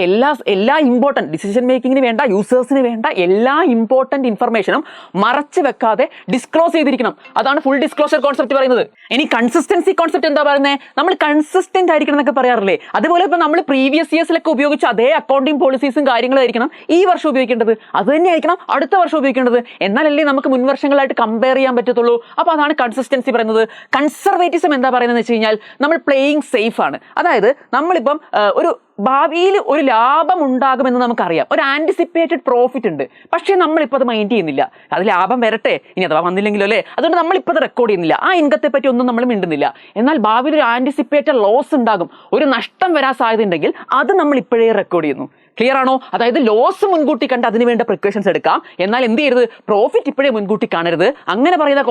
എല്ലാ ഇമ്പോർട്ടൻറ്റ് ഡിസിഷൻ മേക്കിങ്ങിന് വേണ്ട, യൂസേഴ്സിന് വേണ്ട എല്ലാ ഇമ്പോർട്ടൻറ്റ് ഇൻഫർമേഷനും മറച്ചു വെക്കാതെ ഡിസ്ക്ലോസ് ചെയ്തിരിക്കണം. അതാണ് ഫുൾ ഡിസ്ക്ലോഷർ കോൺസെപ്റ്റ് പറയുന്നത്. ഇനി കൺസിസ്റ്റൻസി കോൺസെപ്റ്റ് എന്താ പറയുന്നത്? നമ്മൾ കൺസിസ്റ്റന്റ് ആയിരിക്കണം എന്നൊക്കെ പറയാറില്ലേ? അതുപോലെ ഇപ്പൊ നമ്മൾ പ്രീവിയസ് ഇയേഴ്സിലൊക്കെ ഉപയോഗിച്ച അതേ അക്കൗണ്ടിങ് പോളിസീസും കാര്യങ്ങളും ആയിരിക്കണം ഈ വർഷം ഉപയോഗിക്കേണ്ടത്, അത് തന്നെ ആയിരിക്കണം അടുത്ത വർഷം ഉപയോഗിക്കേണ്ടത്. എന്നാലല്ലേ നമുക്ക് മുൻ വർഷങ്ങളായിട്ട് കമ്പയർ ചെയ്യാൻ പറ്റത്തുള്ളൂ. അപ്പോൾ അതാണ് കൺസിസ്റ്റൻസി പറയുന്നത്. കൺസർവേറ്റിസം എന്താ പറയുന്നത് വെച്ച് കഴിഞ്ഞാൽ നമ്മൾ പ്ലേയിങ് സേഫ് ആണ്. അതായത് നമ്മളിപ്പം ഒരു ഭാവിയിൽ ഒരു ലാഭം ഉണ്ടാകുമെന്ന് നമുക്കറിയാം, ഒരു ആൻറ്റിസിപ്പേറ്റഡ് പ്രോഫിറ്റ് ഉണ്ട്, പക്ഷേ നമ്മളിപ്പോൾ അത് മൈൻഡ് ചെയ്യുന്നില്ല. അത് ലാഭം വരട്ടെ, ഇനി അഥവാ വന്നില്ലെങ്കിലോ അല്ലേ, അതുകൊണ്ട് നമ്മളിപ്പോൾ അത് റെക്കോർഡ് ചെയ്യുന്നില്ല, ആ ഇൻകത്തെ പറ്റി ഒന്നും നമ്മൾ മിണ്ടുന്നില്ല. എന്നാൽ ഭാവിയിൽ ഒരു ആൻറ്റിസിപ്പേറ്റഡ് ലോസ് ഉണ്ടാകും, ഒരു നഷ്ടം വരാൻ സാധ്യത ഉണ്ടെങ്കിൽ അത് നമ്മൾ ഇപ്പോഴേ റെക്കോർഡ് ചെയ്യുന്നു. ക്ലിയർ ആണോ? അതായത് ലോസ് മുൻകൂട്ടി കണ്ട് അതിന് വേണ്ട പ്രിക്കോഷൻസ് എടുക്കാം, എന്നാൽ എന്ത് ചെയ്യരുത്, പ്രോഫിറ്റ് ഇപ്പോഴേ മുൻകൂട്ടി കാണരുത്. അങ്ങനെ പറയുന്ന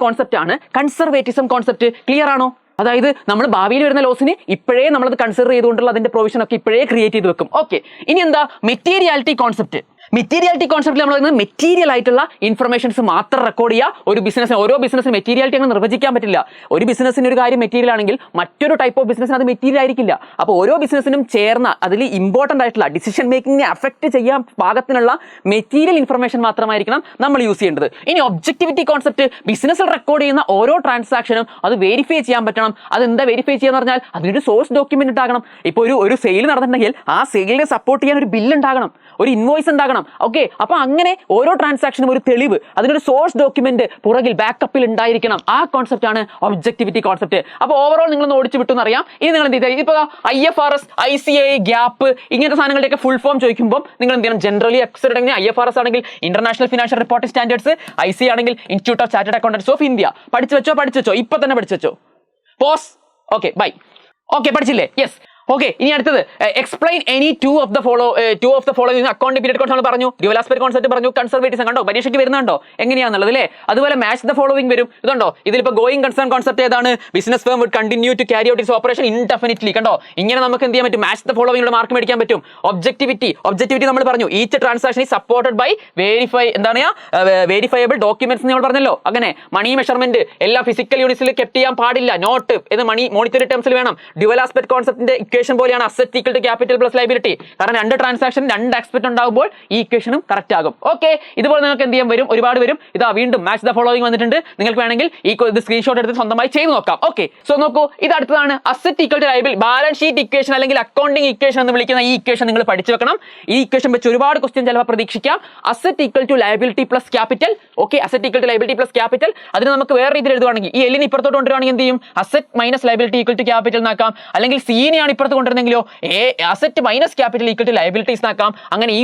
കോൺസെപ്റ്റാണ് കൺസർവേറ്റിസം കോൺസെപ്റ്റ്. ക്ലിയർ ആണോ? അതായത് നമ്മൾ ഭാവിയിൽ വരുന്ന ലോസിന് ഇപ്പോഴേ നമ്മളത് കൺസിഡർ ചെയ്തുകൊണ്ടുള്ള അതിന്റെ പ്രൊവിഷൻ ഒക്കെ ഇപ്പോഴേ ക്രിയേറ്റ് ചെയ്ത് വെക്കും. ഓക്കെ, ഇനി എന്താ മെറ്റീരിയാലിറ്റി കോൺസെപ്റ്റ്. മെറ്റീരിയാലിറ്റി കോൺസെപ്റ്റിൽ നമ്മൾ പറയുന്നത് മെറ്റീരിയൽ ആയിട്ടുള്ള ഇൻഫർമേഷൻസ് മാത്രം റെക്കോർഡ് ചെയ്യുക. ഒരു ബിസിനസ്സിന്, ഓരോ ബിസിനസ്സിന് മെറ്റീരിയാലിറ്റി അങ്ങനെ നിർവചിക്കാൻ പറ്റില്ല. ഒരു ബിസിനസ്സിന് ഒരു കാര്യം മെറ്റീരിയൽ ആണെങ്കിൽ മറ്റൊരു ടൈപ്പ് ഓഫ് ബിസിനസ്സിന് അത് മെറ്റീരിയൽ ആയിരിക്കില്ല. അപ്പോൾ ഓരോ ബിസിനസ്സിനും ചേർന്ന അതിൽ ഇമ്പോർട്ടൻ്റ് ആയിട്ടുള്ള ഡിസിഷൻ മേക്കിങ്ങിനെ അഫക്റ്റ് ചെയ്യാൻ പാകത്തിനുള്ള മെറ്റീരിയൽ ഇൻഫർമേഷൻ മാത്രമായിരിക്കണം നമ്മൾ യൂസ് ചെയ്യേണ്ടത്. ഇനി ഒബ്ജക്റ്റിവിറ്റി കോൺസെപ്റ്റ്, ബിസിനസ്സിൽ റെക്കോർഡ് ചെയ്യുന്ന ഓരോ ട്രാൻസാക്ഷനും അത് വെരിഫൈ ചെയ്യാൻ പറ്റണം. അതെന്താ വെരിഫൈ ചെയ്യാന്ന് പറഞ്ഞാൽ അതിനൊരു സോഴ്സ് ഡോക്യുമെന്റ് ഉണ്ടാകണം. ഇപ്പോൾ ഒരു സെയിൽ നടന്നിട്ടുണ്ടെങ്കിൽ ആ സെയിലിനെ സപ്പോർട്ട് ചെയ്യാൻ ഒരു ബില്ല് ഉണ്ടാകണം, ഒരു ഇൻവോയ്സ് ഉണ്ടാകണം. ഓക്കെ, അപ്പൊ അങ്ങനെ ഓരോ ട്രാൻസാക്ഷനും ഒരു തെളിവ്, അതിനൊരു സോഴ്സ് ഡോക്യുമെന്റ് പുറകിൽ ബാക്കപ്പിൽ ഉണ്ടായിരിക്കണം. ആ കോൺസെപ്റ്റ് ആണ് ഒബ്ജക്റ്റിവിറ്റി കോൺസെപ്റ്റ്. അപ്പോൾ ഓവറോൾ നിങ്ങൾ ഓടിച്ചു വിട്ടു എന്നറിയാം. ഇനി നിങ്ങൾ എന്ത് ചെയ്താൽ ഇപ്പോൾ IFRS, ICAI, ഗ്യാപ്പ് ഇങ്ങനത്തെ സാധനങ്ങളുടെയൊക്കെ ഫുൾ ഫോം ചോദിക്കുമ്പോൾ നിങ്ങൾ എന്ത് ചെയ്യണം, ജനറലി അക്സെപ്റ്റഡ് ആണെങ്കിൽ IFRS ആണെങ്കിൽ international financial reporting standards, ICAI ആണെങ്കിൽ institute of chartered accountants of India. പഠിച്ചു വെച്ചോ, ഇപ്പൊ തന്നെ പഠിച്ചു വെച്ചോ. പോസ്. Okay, bye. ഓക്കെ, പഠിച്ചില്ലേ? യെസ്. ഓക്കെ, ഇനി അടുത്തത് explain any two of the following account period concept പറഞ്ഞു, ഡ്യുവൽ ആസ്പെക്ട് കോൺസെപ്റ്റ് പറഞ്ഞു, കൺസർവേറ്റിസം കണ്ടോ, പരീക്ഷയ്ക്ക് വരുന്നുണ്ടോ എങ്ങനെയാണെന്നുള്ളത് അല്ലേ. അതുപോലെ മാച്ച് ദ ഫോളോയിങ് വരും. ഇതുണ്ടോ, ഇതിലിപ്പോൾ ഗോയിങ് കൺസേൺ കോൺസെപ്റ്റ് ഏതാണ്? Business firm would continue to carry out its operation indefinitely. കണ്ടോ, ഇങ്ങനെ നമുക്ക് എന്ത് ചെയ്യാൻ പറ്റും, മാച്ച് ദ ഫോളോയിങ്ങിലൂടെ മാർക്ക് മേടിക്കാൻ പറ്റും. ഒബ്ജക്റ്റിവിറ്റി നമ്മൾ പറഞ്ഞു, each transaction is supported by verifiable documents നമ്മൾ പറഞ്ഞല്ലോ. അങ്ങനെ മണി മെഷർമെന്റ് എല്ലാം ഫിസിക്കൽ യൂണിറ്റ്സിൽ കെപ്റ്റ് ചെയ്യാൻ പാടില്ല, നോട്ട് ഇത് മണി മോണിറ്ററി ടേംസിൽ വേണം. ഡ്യുവൽ ആസ്പെക്ട് കോൺസെപ്റ്റിന്റെ ഇക്വേഷൻ പോലെയാണ് asset equal to capital plus liability. കാരണം രണ്ട് ട്രാൻസാക്ഷൻ രണ്ട് ആസ്പെക്ട് ഉണ്ടാകുമ്പോൾ ഈ ഇക്വേഷനും കറക്റ്റ് ആകും. ഓക്കെ, ഇതുപോലെ നിങ്ങൾക്ക് എന്ത് ചെയ്യാൻ വരും, ഒരുപാട് വരും. ഇതാ വീണ്ടും മാച്ച് ദ ഫോളോയിങ് വന്നിട്ടുണ്ട്. നിങ്ങൾക്ക് വേണമെങ്കിൽ ഇത് സ്ക്രീൻഷോട്ട് എടുത്ത് സ്വന്തമായി ചെയ്ത് നോക്കാം. ഓക്കെ, സോ നോക്കൂ, ഇത് അടുത്തതാണ് asset equal to liability, balance sheet equation അല്ലെങ്കിൽ അക്കൗണ്ടിംഗ് ഇക്വേഷൻ എന്ന് വിളിക്കുന്ന ഈ ഇക്വേഷൻ നിങ്ങൾ പഠിച്ചു വെക്കണം. ഈ ഇക്വേഷൻ വെച്ച് ഒരുപാട് ക്വസ്റ്റ്യൻ ചിലപ്പോൾ പ്രതീക്ഷിക്കാം. Asset equal to liability plus capital. Okay, asset equal to liability plus capital. അതിന് നമുക്ക് വേറെ രീതിയിൽ എഴുതുവാണെങ്കിൽ ഈ എല്ലിന് ഇപ്പുറത്തോട്ട് കൊണ്ടുവരുവാണെങ്കിൽ എന്ത് ചെയ്യും, asset minus liability equal to capital എന്നാക്കാം. അല്ലെങ്കിൽ സീനെയാണ് ഇപ്പുറത്ത് കൊണ്ടുവരുന്നെങ്കിലോ asset minus capital equal to liabilities ആക്കാം. അങ്ങനെ ഈ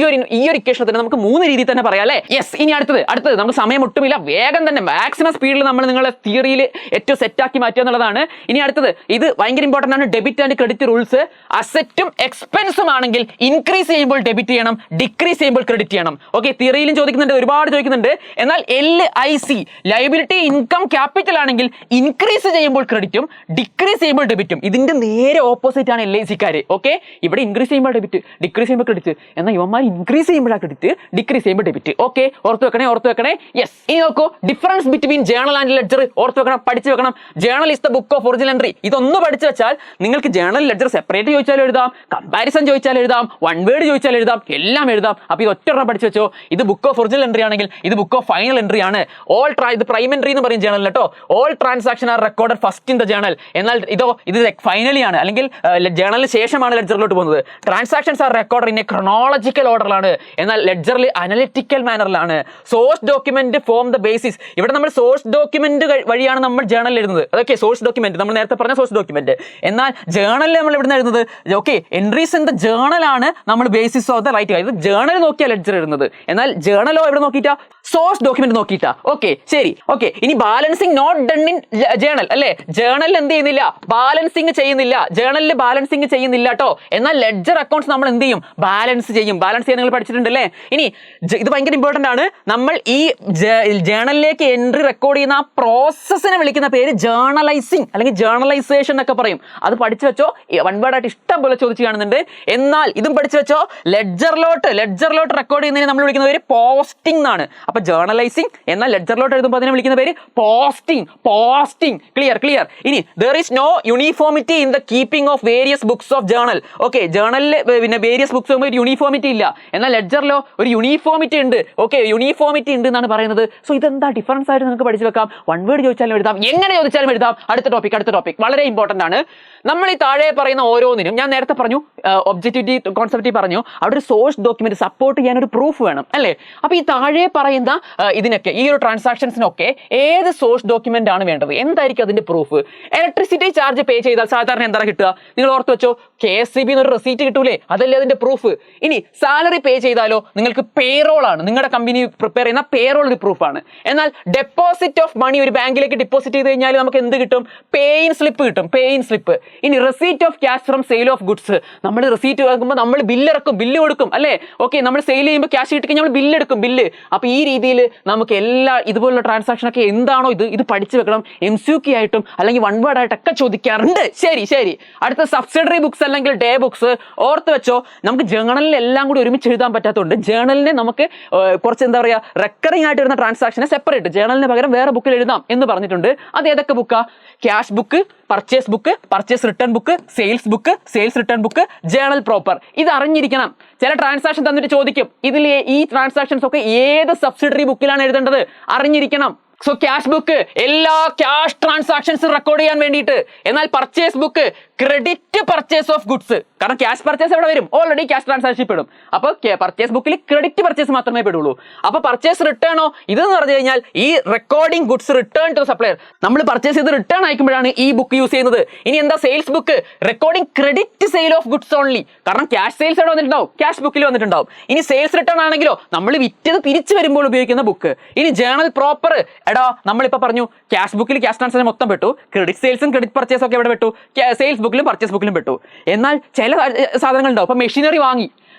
ഒരു ഇക്വേഷൻ തന്നെ നമുക്ക് മൂന്ന് രീതിയിൽ തന്നെ പറയാം അല്ലേ. യെസ്. ഇനി അടുത്തത് നമുക്ക് സമയം ഒട്ടുമില്ല, വേഗം തന്നെ മാക്സിമം സ്പീഡിൽ നമ്മൾ നിങ്ങളെ തിയറിയിൽ ഏറ്റവും സെറ്റാക്കി മാറ്റുക എന്നുള്ളതാണ്. ഇനി അടുത്തത് ഇത് ഭയങ്കര ഇമ്പോർട്ടന്റ് ആണ്, ഡെബിറ്റ് ആൻഡ് ക്രെഡിറ്റ് റൂൾസ്. അസറ്റും എക്സ്പെൻസും ആണെങ്കിൽ ഇൻക്രീസ് ചെയ്യുമ്പോൾ ഡെബിറ്റ് ചെയ്യണം, ഡിക്രീസ് ചെയ്യുമ്പോൾ ക്രെഡിറ്റ് ചെയ്യണം. ഓക്കെ, തിയറിയിലും ചോദിക്കുന്നുണ്ട്, ഒരുപാട് ചോദിക്കുന്നുണ്ട്. എന്നാൽ LIC ലയബിലിറ്റി ഇൻകം ക്യാപിറ്റൽ ആണെങ്കിൽ ഇൻക്രീസ് ചെയ്യുമ്പോൾ ക്രെഡിറ്റും ഡിക്രീസ് ചെയ്യുമ്പോൾ ഡെബിറ്റും. ഇതിന്റെ നേരെ ഓപ്പോസിറ്റ് ആണ് LICക്കാര്. ഓക്കെ, ഇവിടെ ഇൻക്രീസ് ചെയ്യുമ്പോൾ ഡെബിറ്റ്, ഡിക്രീസ് ചെയ്യുമ്പോൾ ക്രെഡിറ്റ്. എന്നാൽ ഇവന്മാർ ഇൻക്രീസ് ചെയ്യുമ്പോഴാണ് ക്രെഡിറ്റ്, ഡിക്രീസ് ചെയ്യുമ്പോൾ ഡെബിറ്റ്. ഓക്കെ, ഓർത്ത് വെക്കണേ. യെസ്. ഇനി നോക്കൂ, difference between journal and ledger ഓർത്ത് വെക്കണം, പഠിച്ചു വെക്കണം. Journal is the book of original entry. ഇതൊന്ന് പഠിച്ചു വെച്ചാൽ നിങ്ങൾക്ക് ജേണൽ ലെഡ്ജർ സെപ്പറേറ്റ് ചോദിച്ചാലും എഴുതാം, കമ്പാരിസൺ ചോദിച്ചാലും എഴുതാം, വൺ വേർഡ് ചോദിച്ചാലും എഴുതാം, എല്ലാം എഴുതാം. അപ്പോൾ ഇത് ഒറ്റ പഠിച്ചു വെച്ചോ. ഇത് ബുക്ക് ഓഫ് ഒറിജിനൽ എൻട്രി ആണെങ്കിൽ ഇത് ബുക്ക് ഓഫ് ഫൈനൽ എൻട്രി ആണ്. ഇത് പ്രൈം എൻട്രി എന്ന് പറയും ജേണൽ കേട്ടോ. All transaction are recorded first in the journal. എന്നാൽ ഇത് ഫൈനലി ആണ്, അല്ലെങ്കിൽ ജേണലിന് ശേഷമാണ് ലെഡ്ജറിലോട്ട് പോകുന്നത്. Transactions are record in a chronological ഓർഡറിലാണ്, എന്നാൽ ലെഡ്ജറിൽ അനലിറ്റിക്കൽ മാനറിലാണ്. Source document form the basis. ഇവിടെ നമ്മൾ സോഴ്സ് ഡോക്യുമെന്റ് വഴിയാണ് നമ്മൾ ജേണൽ എഴുതുന്നത്. അതൊക്കെ സോഴ്സ് ഡോക്യുമെന്റ്, നമ്മൾ നേരത്തെ പറഞ്ഞ സോഴ്സ് ഡോക്യുമെന്റ്. എന്നാൽ ജേണലിൽ നമ്മൾ ഇവിടെ എഴുതുന്നത് okay entries in the journal ആണ് നമ്മൾ ബേസിസ് ഓഫ് ദ റൈറ്റ്. ഇത് ജേണൽ നോക്കിയാൽ ലെഡ്ജർ എഴുതുന്നത്, എന്നാൽ ജേണലോ എവിടെ നോക്കിയിട്ടാ, സോഴ്സ് ഡോക്യുമെന്റ് നോക്കിയിട്ടാ. ഓക്കെ, ശരി. ഓക്കെ, ഇനി balancing not done in journal അല്ലേ. ജേണലിൽ എന്ത് ചെയ്യുന്നില്ല, ബാലൻസിങ് ചെയ്യുന്നില്ല, ജേണലിൽ ബാലൻസിങ് ചെയ്യുന്നില്ല കേട്ടോ. എന്നാൽ ലെഡ്ജർ അക്കൗണ്ട്സ് നമ്മൾ എന്ത് ചെയ്യും, ബാലൻസ് ചെയ്യും. ബാലൻസ് ചെയ്യാൻ നിങ്ങൾ പഠിച്ചിട്ടുണ്ടല്ലേ. ഇനി ഇത് ഭയങ്കര ഇമ്പോർട്ടന്റ് ആണ്. നമ്മൾ ഈ ജേണലിലേക്ക് എൻട്രി റെക്കോർഡ് ചെയ്യുന്ന ആ പ്രോസസ്സിനെ വിളിക്കുന്ന പേര് ജേർണലൈസിങ് അല്ലെങ്കിൽ ജേർണലൈസേഷൻ എന്നൊക്കെ പറയും. അത് പഠിച്ചു വെച്ചോ. വൺ വേർഡ് ആയിട്ട് ഇഷ്ടം പോലെ ചോദിച്ചു കാണുന്നുണ്ട്. എന്നാൽ ഇതും പഠിച്ചു വെച്ചോ. ലെഡ്ജറിലോട്ട് റെക്കോർഡ് ചെയ്യുന്നതിന് നമ്മൾ വിളിക്കുന്ന പേര് പോസ്റ്റിംഗ് എന്നാണ്. അപ്പൊ ജേർണലൈസിംഗ് എന്നാൽ ലെഡ്ജറിലോട്ട് എഴുതുമ്പോൾ അതിനെ വിളിക്കുന്ന പേര് പോസ്റ്റിംഗ്. ക്ലിയർ. ഇനി there is no uniformity in the keeping of various books of journal. Okay, ജേർണലിൽ പിന്നെ വേരിയസ് ബുക്സ് ഒരു യൂണിഫോമിറ്റി ഇല്ല, എന്നാൽ ലെഡ്ജറിലോ ഒരു യൂണിഫോമിറ്റി ഉണ്ട്. ഓക്കെ, യൂണിഫോമിറ്റി ഉണ്ട് എന്നാണ് പറയുന്നത്. സോ ഇതെന്താ ഡിഫറൻസ് ആയിട്ട് നിങ്ങൾക്ക് പഠിച്ചു വെക്കാം. വൺ വേർഡ് ചോദിച്ചാലും എഴുതാം, എങ്ങനെ ചോദിച്ചാലും എഴുതാം. അടുത്ത ടോപ്പിക് വളരെ ഇമ്പോർട്ടന്റ് ആണ്. നമ്മൾ ഈ താഴെ പറയുന്ന ഓരോന്നിനും ഞാൻ നേരത്തെ പറഞ്ഞു, ഒബ്ജക്റ്റിവിറ്റി കോൺസെപ്റ്റ് പറഞ്ഞു, അവിടെ ഒരു സോഴ്സ് ഡോക്യുമെന്റ് സപ്പോർട്ട് ചെയ്യാൻ ഒരു പ്രൂഫ് വേണം അല്ലേ. അപ്പൊ ഈ താഴെ പറയുന്ന ഇതിനൊക്കെ ഈ ഒരു ട്രാൻസാക്ഷൻസിനൊക്കെ ഏത് സോഴ്സ് ഡോക്യുമെന്റ് ആണ് വേണ്ടത്, എന്തായിരിക്കും അതിന്റെ പ്രൂഫ്? ഇലക്ട്രിസിറ്റി ചാർജ് പേ ചെയ്താൽ സാധാരണ എന്താണ് കിട്ടുക? നിങ്ങൾ ഓർത്ത് വെച്ചോ, KSEB എന്നൊരു റെസീറ്റ് കിട്ടൂലേ, അതല്ലേ അതിന്റെ പ്രൂഫ്. ഇനി സാലറി പേ ചെയ്താലോ നിങ്ങൾക്ക് പേറോൾ ആണ്, നിങ്ങളുടെ കമ്പനി പ്രിപ്പയർ ചെയ്യുന്ന പേറോൾ ഒരു പ്രൂഫാണ്. എന്നാൽ ഡെപ്പോസിറ്റ് ഓഫ് മണി ഒരു ബാങ്കിലേക്ക് ഡെപ്പോസിറ്റ് ചെയ്ത് കഴിഞ്ഞാൽ നമുക്ക് എന്ത് കിട്ടും? പേയിൻ സ്ലിപ്പ് കിട്ടും. ഇനി receipt of cash from sale of goods, നമ്മൾ റെസീറ്റ് വാങ്ങുമ്പോൾ നമ്മൾ ബില്ല് കൊടുക്കും അല്ലേ. ഓക്കെ, നമ്മൾ സെയിൽ ചെയ്യുമ്പോൾ ക്യാഷ് കിട്ടി കഴിഞ്ഞാൽ നമ്മൾ ബില്ല്. അപ്പൊ ഈ രീതിയിൽ നമുക്ക് എല്ലാ ഇതുപോലുള്ള ട്രാൻസാക്ഷൻ ഒക്കെ എന്താണോ ഇത് പഠിച്ചു വെക്കണം. MCQ ആയിട്ടും അല്ലെങ്കിൽ വൺ വേർഡ് ആയിട്ടൊക്കെ ചോദിക്കാറുണ്ട്. ശരി. അടുത്ത സബ്സിഡറി ബുക്സ് അല്ലെങ്കിൽ ഡേ ബുക്സ് ഓർത്ത് വെച്ചോ. നമുക്ക് ജേർണലിൽ എല്ലാം കൂടി ഒരുമിച്ച് എഴുതാൻ പറ്റാത്തതുകൊണ്ട് ജേർണലിനെ നമുക്ക് കുറച്ച് എന്താ പറയുക റിക്കറിംഗ് ആയിട്ട് വരുന്ന ട്രാൻസാക്ഷനെ സെപ്പറേറ്റ്, ജേർണലിന് പകരം വേറെ ബുക്കിൽ എഴുതാം എന്ന് പറഞ്ഞിട്ടുണ്ട്. അത് ഏതൊക്കെ ബുക്കാ? Cash book, purchase book, purchase return book, sales book, sales return book, journal proper. ഇത് അറിഞ്ഞിരിക്കണം. ചില ട്രാൻസാക്ഷൻ തന്നിട്ട് ചോദിക്കും, ഇതിൽ ഈ ട്രാൻസാക്ഷൻസ് ഒക്കെ ഏത് സബ്സിഡറി ബുക്കിലാണ് എഴുതേണ്ടത്, അറിഞ്ഞിരിക്കണം. സോ ക്യാഷ് ബുക്ക് എല്ലാ ക്യാഷ് ട്രാൻസാക്ഷൻസ് റെക്കോർഡ് ചെയ്യാൻ വേണ്ടിയിട്ട്. എന്നാൽ purchase book credit purchase of goods, കാരണം ക്യാഷ് പർച്ചേസ് എവിടെ വരും? ഓൾറെഡി ക്യാഷ് ട്രാൻസാക്ഷൻ പെടും. അപ്പോൾ പർച്ചേസ് ബുക്കിൽ ക്രെഡിറ്റ് പർച്ചേസ് മാത്രമേ പെടുള്ളൂ. അപ്പോൾ പർച്ചേസ് റിട്ടേണോ ഇതെന്ന് പറഞ്ഞു കഴിഞ്ഞാൽ ഈ recording goods return to supplier, നമ്മൾ പർച്ചേസ് ചെയ്ത് റിട്ടേൺ അയക്കുമ്പോഴാണ് ഈ ബുക്ക് യൂസ് ചെയ്യുന്നത്. ഇനി എന്താ sales book? Recording credit sale of goods only, കാരണം ക്യാഷ് സെയിൽസ് എവിടെ വന്നിട്ടുണ്ടാവും? ക്യാഷ് ബുക്കിൽ വന്നിട്ടുണ്ടാവും. ഇനി സെയിൽസ് റിട്ടേൺ ആണെങ്കിലോ നമ്മൾ വിറ്റത് തിരിച്ചു വരുമ്പോൾ ഉപയോഗിക്കുന്ന ബുക്ക്. ഇനി ജേർണൽ പ്രോപ്പർ, എടാ നമ്മളിപ്പോൾ പറഞ്ഞു ക്യാഷ് ബുക്കിൽ ക്യാഷ് ട്രാൻസാക്ഷൻ മൊത്തം പെട്ടു, ക്രെഡിറ്റ് സെയിൽസും ക്രെഡിറ്റ് പർച്ചേസും ഒക്കെ എവിടെ പെട്ടു? സെയിൽസ് ബുക്കിലും പർച്ചേസ് ബുക്കിലും പെട്ടു. എന്നാൽ ചില സാധനങ്ങൾ ഉണ്ടാവും. ഇപ്പൊ മെഷീനറി വാങ്ങി,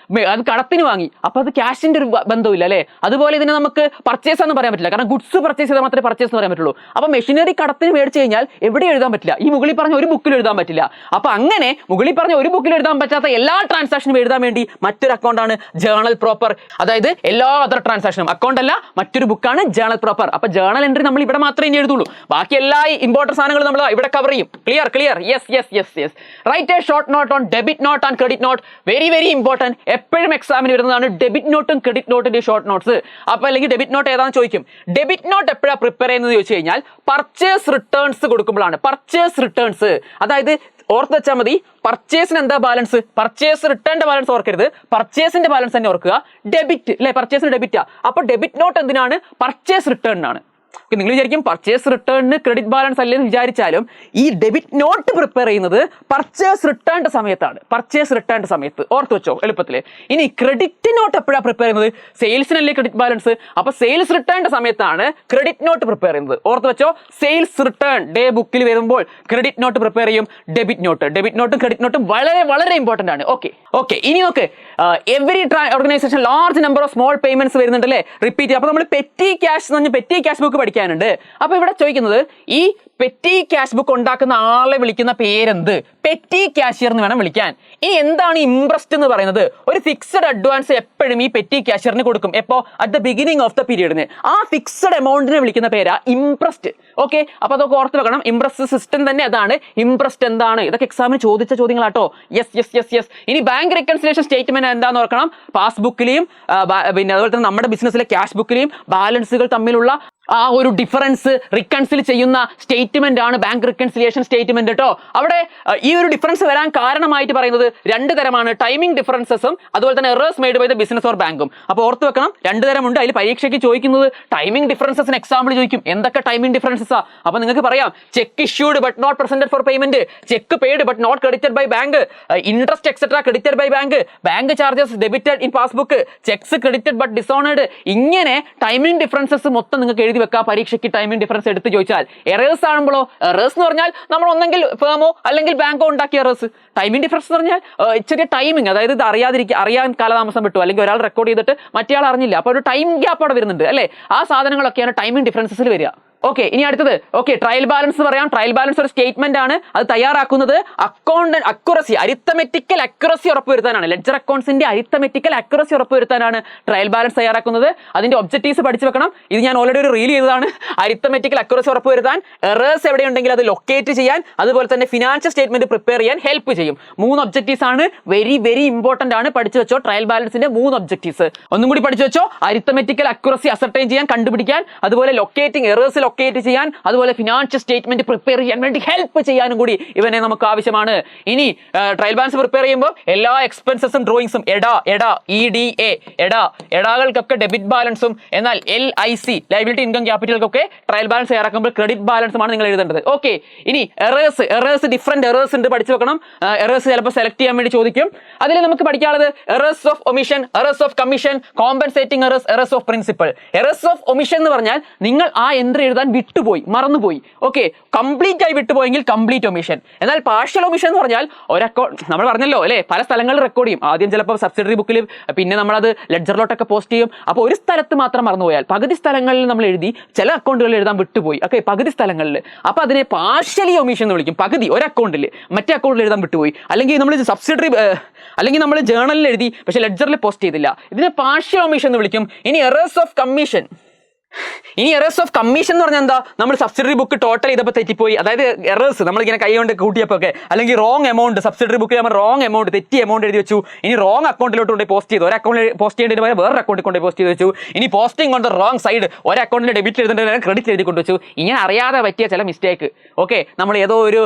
അത് കടത്തിന് വാങ്ങി, അപ്പൊ അത് ക്യാഷിന്റെ ഒരു ബന്ധമില്ല അല്ലേ. അതുപോലെ ഇതിനെ നമുക്ക് പർച്ചേസ് എന്ന് പറയാൻ പറ്റില്ല, കാരണം ഗുഡ്സ് പർച്ചേസ് ചെയ്താൽ മാത്രമേ പർച്ചേസ് എന്ന് പറയാൻ പറ്റുള്ളൂ. അപ്പൊ മെഷീനറി കടത്തിന് മേടിച്ചു കഴിഞ്ഞാൽ എവിടെ എഴുതാൻ പറ്റില്ല, ഈ മുകളിൽ പറഞ്ഞ ഒരു ബുക്കിൽ എഴുതാൻ പറ്റില്ല. അപ്പൊ അങ്ങനെ മുകളിൽ പറഞ്ഞ ഒരു ബുക്കിൽ എഴുതാൻ പറ്റാത്ത എല്ലാ ട്രാൻസാക്ഷനും എഴുതാൻ വേണ്ടി മറ്റൊരു അക്കൗണ്ടാണ് ജേർണൽ പ്രോപ്പർ. അതായത് എല്ലാ അതർ ട്രാൻസാക്ഷനും അക്കൗണ്ട് അല്ല, മറ്റൊരു ബുക്കാണ് ജേർണൽ പ്രോപ്പർ. അപ്പൊ ജേർണൽ എൻട്രി നമ്മൾ ഇവിടെ മാത്രമേ ഇനി എഴുതുള്ളൂ, ബാക്കി എല്ലാ ഇമ്പോർട്ടൻറ്റ് സാധനങ്ങളും നമ്മൾ ഇവിടെ കവർ ചെയ്യും. Clear. Yes. Write a short note on debit not and credit note. Very important. എപ്പോഴും എക്സാമിന് വരുന്നതാണ് ഡെബിറ്റ് നോട്ടും ക്രെഡിറ്റ് നോട്ടിന്റെ ഷോർട്ട് നോട്ട്സ്. അപ്പൊ അല്ലെങ്കിൽ ഡെബിറ്റ് നോട്ട് ഏതാണെന്ന് ചോദിക്കും. ഡെബിറ്റ് നോട്ട് എപ്പോഴാണ് പ്രിപ്പയർ ചെയ്യുന്നത് ചോദിച്ചു കഴിഞ്ഞാൽ പർച്ചേസ് റിട്ടേൺസ് കൊടുക്കുമ്പോഴാണ്. പർച്ചേസ് റിട്ടേൺസ്, അതായത് ഓർത്ത് വെച്ചാൽ മതി, പർച്ചേസിന് എന്താ ബാലൻസ്? പർച്ചേസ് റിട്ടേണിന്റെ ബാലൻസ് ഓർക്കരുത്, പർച്ചേസിന്റെ ബാലൻസ് തന്നെ ഓർക്കുക. ഡെബിറ്റ് അല്ലെ, പർച്ചേസിന് ഡെബിറ്റാ. അപ്പൊ ഡെബിറ്റ് നോട്ട് എന്തിനാണ്? പർച്ചേസ് റിട്ടേണിനാണ്. നിങ്ങൾ വിചാരിക്കും പർച്ചേസ് റിട്ടേണിന് ക്രെഡിറ്റ് ബാലൻസ് അല്ലെന്ന് വിചാരിച്ചാലും ഈ ഡെബിറ്റ് നോട്ട് പ്രിപ്പയർ ചെയ്യുന്നത് പർച്ചേസ് റിട്ടേണിന്റെ സമയത്താണ്. പർച്ചേസ് റിട്ടേണിന്റെ സമയത്ത് ഓർത്ത് വെച്ചോ എളുപ്പത്തിൽ. ഇനി ക്രെഡിറ്റ് നോട്ട് എപ്പോഴാണ് പ്രിപ്പയർ ചെയ്യുന്നത്? സെയിൽസിനല്ലേ ക്രെഡിറ്റ് ബാലൻസ്, അപ്പൊ സെയിൽസ് റിട്ടേണിന്റെ സമയത്ത് ക്രെഡിറ്റ് നോട്ട് പ്രിപ്പയർ ചെയ്യുന്നത്. ഓർത്ത് വെച്ചോ, സെയിൽസ് റിട്ടേൺ ഡേ ബുക്കിൽ വരുമ്പോൾ ക്രെഡിറ്റ് നോട്ട് പ്രിപ്പയർ ചെയ്യും. ഡെബിറ്റ് നോട്ടും ക്രെഡിറ്റ് നോട്ടും വളരെ ഇമ്പോർട്ടന്റ് ആണ്. ഓക്കെ ഇനി നോക്ക്, every organisation large number of small payments വരുന്നുണ്ട് അല്ലേ, റിപ്പീറ്റ്. അപ്പൊ നമ്മൾ പെറ്റി ക്യാഷ് എന്ന് പറഞ്ഞാൽ പെറ്റി ക്യാഷ് ബുക്ക് പഠിക്കാനുണ്ട്. അപ്പൊ ഇവിടെ ചോദിക്കുന്നത് ഈ പെറ്റി ക്യാഷ് ബുക്ക് ഉണ്ടാക്കുന്ന ആളെ വിളിക്കുന്ന പേരെന്ത്? പെറ്റി ക്യാഷ്യർ എന്ന് വേണം വിളിക്കാൻ. ഇനി എന്താണ് ഇംപ്രസ്റ്റ് എന്ന് പറയുന്നത്? ഒരു ഫിക്സഡ് അഡ്വാൻസ് എപ്പോഴും ഈ പെറ്റി ക്യാഷ്യറിന് കൊടുക്കും. എപ്പോ? At the beginning of the പീരീഡിന്. ആ ഫിക്സഡ് എമൗണ്ടിനെ വിളിക്കുന്ന പേരാ ഇംപ്രസ്റ്റ്. ഓക്കെ, അപ്പൊ അതൊക്കെ ഓർത്ത് വെക്കണം. ഇംപ്രസ്റ്റ് സിസ്റ്റം തന്നെ അതാണ്. ഇംപ്രസ്റ്റ് എന്താണ്? ഇതൊക്കെ എക്സാമിന് ചോദിച്ച ചോദ്യങ്ങളാട്ടോ. യെസ്. ഇനി ബാങ്ക് റെക്കൺസിലേഷൻ സ്റ്റേറ്റ്മെന്റ് എന്താന്ന് ഓർക്കണം. പാസ്ബുക്കിലെയും പിന്നെ അതുപോലെ തന്നെ നമ്മുടെ ബിസിനസ്സിലെ ക്യാഷ് ബുക്കിലെയും ബാലൻസുകൾ തമ്മിലുള്ള ആ ഒരു ഡിഫറൻസ് റിക്കൺസിൽ ചെയ്യുന്ന സ്റ്റേറ്റ്മെന്റ് ആണ് ബാങ്ക് റിക്കൺസിലിയേഷൻ സ്റ്റേറ്റ്മെന്റ് കേട്ടോ. അവിടെ ഈ ഒരു ഡിഫറൻസ് വരാൻ കാരണമായിട്ട് പറയുന്നത് രണ്ട് തരമാണ്, ടൈമിംഗ് ഡിഫറൻസസും അതുപോലെ തന്നെ errors made by the business or ബാങ്കും. അപ്പോൾ ഓർത്ത് വെക്കണം, രണ്ട് തരമുണ്ട്. അതിൽ പരീക്ഷയ്ക്ക് ചോദിക്കുന്നത് ടൈമിംഗ് ഡിഫറൻസസിന് എക്സാമ്പിൾ ചോദിക്കും. എന്തൊക്കെ ടൈമിംഗ് ഡിഫറൻസസാ? അപ്പോൾ നിങ്ങൾക്ക് പറയാം, cheque issued but not presented for payment, cheque paid but not credited by bank, interest etcetera credited by bank, bank charges debited in passbook, cheques credited but dishonoured. ഇങ്ങനെ timing differences മൊത്തം നിങ്ങൾക്ക് എഴുതി വെക്കാം. പരീക്ഷയ്ക്ക് timing difference എടുത്ത് ചോദിച്ചാൽ. Errors ആകുമ്പോഴോ, errors എന്ന് പറഞ്ഞാൽ നമ്മൾ ഒന്നെങ്കിൽ ഫേമോ അല്ലെങ്കിൽ ബാങ്കോ ഉണ്ടാക്കിയ എറേഴ്സ്. ടൈമിംഗ് ഡിഫറൻസ് എന്ന് പറഞ്ഞാൽ ചെറിയ ടൈമിംഗ്, അതായത് ഇത് അറിയാൻ കാലതാമസം വിട്ടു, അല്ലെങ്കിൽ ഒരാൾ റെക്കോർഡ് ചെയ്തിട്ട് മറ്റേ ആൾ അറിഞ്ഞില്ല, അപ്പോൾ ഒരു ടൈം ഗ്യാപ്പ് അവിടെ വരുന്നുണ്ട് അല്ലേ. ആ സാധനങ്ങളൊക്കെയാണ് ടൈമിംഗ് ഡിഫറൻസസിൽ വരിക. ഓക്കെ, ഇനി അടുത്തത് ട്രയൽ ബാലൻസ് പറയാം. ട്രയൽ ബാലൻസ് ഒരു സ്റ്റേറ്റ്മെന്റ് ആണ്. അത് തയ്യാറാക്കുന്നത് അക്കൗണ്ടന്റ് അക്യുറസി, അരിത്തമെറ്റിക്കൽ അക്യുറസി ഉറപ്പുവരുത്താനാണ്. ലെഡ്ജർ അക്കൗണ്ട്സിന്റെ അരിത്തമെറ്റിക്കൽ അക്യുറസി ഉറപ്പുവരുത്താനാണ് ട്രയൽ ബാലൻസ് തയ്യാറാക്കുന്നത്. അതിന്റെ ഒബ്ജക്റ്റീവ്സ് പഠിച്ചു വെക്കണം. ഇത് ഞാൻ ഓൾറെഡി ഒരു റീൽ ചെയ്തതാണ്. അരിത്തമെറ്റിക്കൽ അക്യുറസി ഉറപ്പുവരുത്താൻ, എറേഴ്സ് എവിടെയുണ്ടെങ്കിൽ അത് ലൊക്കേറ്റ് ചെയ്യാൻ, അതുപോലെ തന്നെ ഫിനാൻഷ്യൽ സ്റ്റേറ്റ്മെന്റ് പ്രിപ്പയർ ചെയ്യാൻ ഹെൽപ്പ് ചെയ്യും. 3 ഒബ്ജക്റ്റീവ്സ് ആണ്. വെരി വെരി ഇമ്പോർട്ടന്റ് ആണ്. പഠിച്ചു വെച്ചോ ട്രയൽ ബാലൻസിന്റെ 3 ഒബ്ജക്റ്റീവ്സ്. ഒന്നും കൂടി പഠിച്ചു വെച്ചോ. അരിത്തമെറ്റിക്കൽ അക്യുറസി അസർട്ടൈൻ ചെയ്യാൻ, കണ്ടുപിടിക്കാൻ, അതുപോലെ ലൊക്കേറ്റിംഗ് എറേഴ്സ് ലൊക്കേറ്റ് ചെയ്യാൻ, അതുപോലെ ഫിനാൻഷ്യൽ സ്റ്റേറ്റ്മെന്റ് പ്രിപ്പയർ ചെയ്യാൻ വേണ്ടി ഹെൽപ്പ് ചെയ്യാനും കൂടി ഇവനെ നമുക്ക് ആവശ്യമാണ്. ഇനി ട്രയൽ ബാലൻസ് പ്രിപ്പയർ ചെയ്യുമ്പോൾ എല്ലാ എക്സ്പെൻസസും ഡ്രോയിങ്സും എഡാകൾക്കൊക്കെ ഡെബിറ്റ് ബാലൻസും, എന്നാൽ LIC ലയബിലിറ്റി ഇൻകം ക്യാപിറ്റൽക്കൊക്കെ ട്രയൽ ബാലൻസ് തയ്യാറാക്കുമ്പോൾ ക്രെഡിറ്റ് ബാലൻസുമാണ് നിങ്ങൾ എഴുതേണ്ടത്. ഓക്കെ, ഇനി എറേഴ്സ് ഡിഫറെന്റ് എറേഴ്സ് ഉണ്ട്, പഠിച്ചു വെക്കണം. എറേഴ്സ് ചിലപ്പോൾ സെലക്ട് ചെയ്യാൻ വേണ്ടി ചോദിക്കും. അതിൽ നമുക്ക് പഠിക്കാനുള്ളത് errors of omission, errors of commission, compensating errors, errors of principal. Errors of omission എന്ന് പറഞ്ഞാൽ നിങ്ങൾ ആ എൻട്രി എഴുതാൻ വിട്ടുപോയി, മറന്നുപോയി. ഓക്കെ, കംപ്ലീറ്റ് ആയി വിട്ടുപോയെങ്കിൽ കംപ്ലീറ്റ് ഒമിഷൻ. എന്നാൽ പാർഷ്യൽ ഒമിഷൻ എന്ന് പറഞ്ഞാൽ നമ്മൾ പറഞ്ഞല്ലോ അല്ലേ, പല സ്ഥലങ്ങളിൽ റെക്കോർഡ് ചെയ്യും. ആദ്യം ചിലപ്പോൾ സബ്സിഡറി ബുക്കിൽ, പിന്നെ നമ്മളത് ലെഡ്ജറിലോട്ടൊക്കെ പോസ്റ്റ് ചെയ്യും. അപ്പോൾ ഒരു സ്ഥലത്ത് മാത്രം മറന്നുപോയാൽ, പകുതി സ്ഥലങ്ങളിൽ നമ്മൾ എഴുതി, ചില അക്കൗണ്ടുകളിൽ എഴുതാൻ വിട്ടുപോയി. ഓക്കെ, പകുതി സ്ഥലങ്ങളിൽ, അപ്പോൾ അതിനെ പാർഷ്യലി ഒമിഷൻ എന്ന് വിളിക്കും. പകുതി ഒരു അക്കൗണ്ടിൽ, മറ്റേ അക്കൗണ്ടിൽ എഴുതാൻ വിട്ടുപോയി. അല്ലെങ്കിൽ നമ്മൾ സബ്സിഡറി, അല്ലെങ്കിൽ നമ്മൾ ജേണലിൽ എഴുതി പക്ഷേ ലെഡ്ജറിൽ പോസ്റ്റ് ചെയ്തില്ല. ഇതിനെ പാർഷ്യൽ ഒമിഷൻ എന്ന് വിളിക്കും. ഇനി എറേഴ്സ് ഓഫ് കമ്മീഷൻ എന്ന് പറഞ്ഞാൽ എന്താ, നമ്മൾ സബ്സിഡറി ബുക്ക് ടോട്ടൽ ചെയ്തപ്പോൾ തെറ്റിപ്പോയി. അതായത് എറേഴ്സ് നമ്മളിങ്ങനെ കൈ കൊണ്ട് കൂട്ടിയപ്പോൾ ഒക്കെ, അല്ലെങ്കിൽ റോങ് എമൗണ്ട്, സബ്സിഡറി ബുക്കിൽ നമ്മൾ റോങ് എമൗണ്ട്, തെറ്റി എമൗണ്ട് എഴുതി വെച്ചു. ഇനി റോങ് അക്കൗണ്ടിലോട്ട് കൊണ്ട് പോസ്റ്റ് ചെയ്തു. ഒരു അക്കൗണ്ടിൽ പോസ്റ്റ് ചെയ്യേണ്ടത് പകരം വേറെ അക്കൗണ്ടിൽ കൊണ്ട് പോസ്റ്റ് ചെയ്ത് വെച്ചു. ഇനി പോസ്റ്റിംഗ് കൊണ്ട് റോങ് സൈഡ്, ഒരു അക്കൗണ്ടിൽ ഡെബിറ്റ് എഴുതേണ്ടത് ക്രെഡിറ്റ് എഴുതി കൊണ്ട് വെച്ചു. ഇങ്ങനെ അറിയാതെ പറ്റിയ ചില മിസ്റ്റേക്ക്. ഓക്കെ, നമ്മൾ ഏതോ ഒരു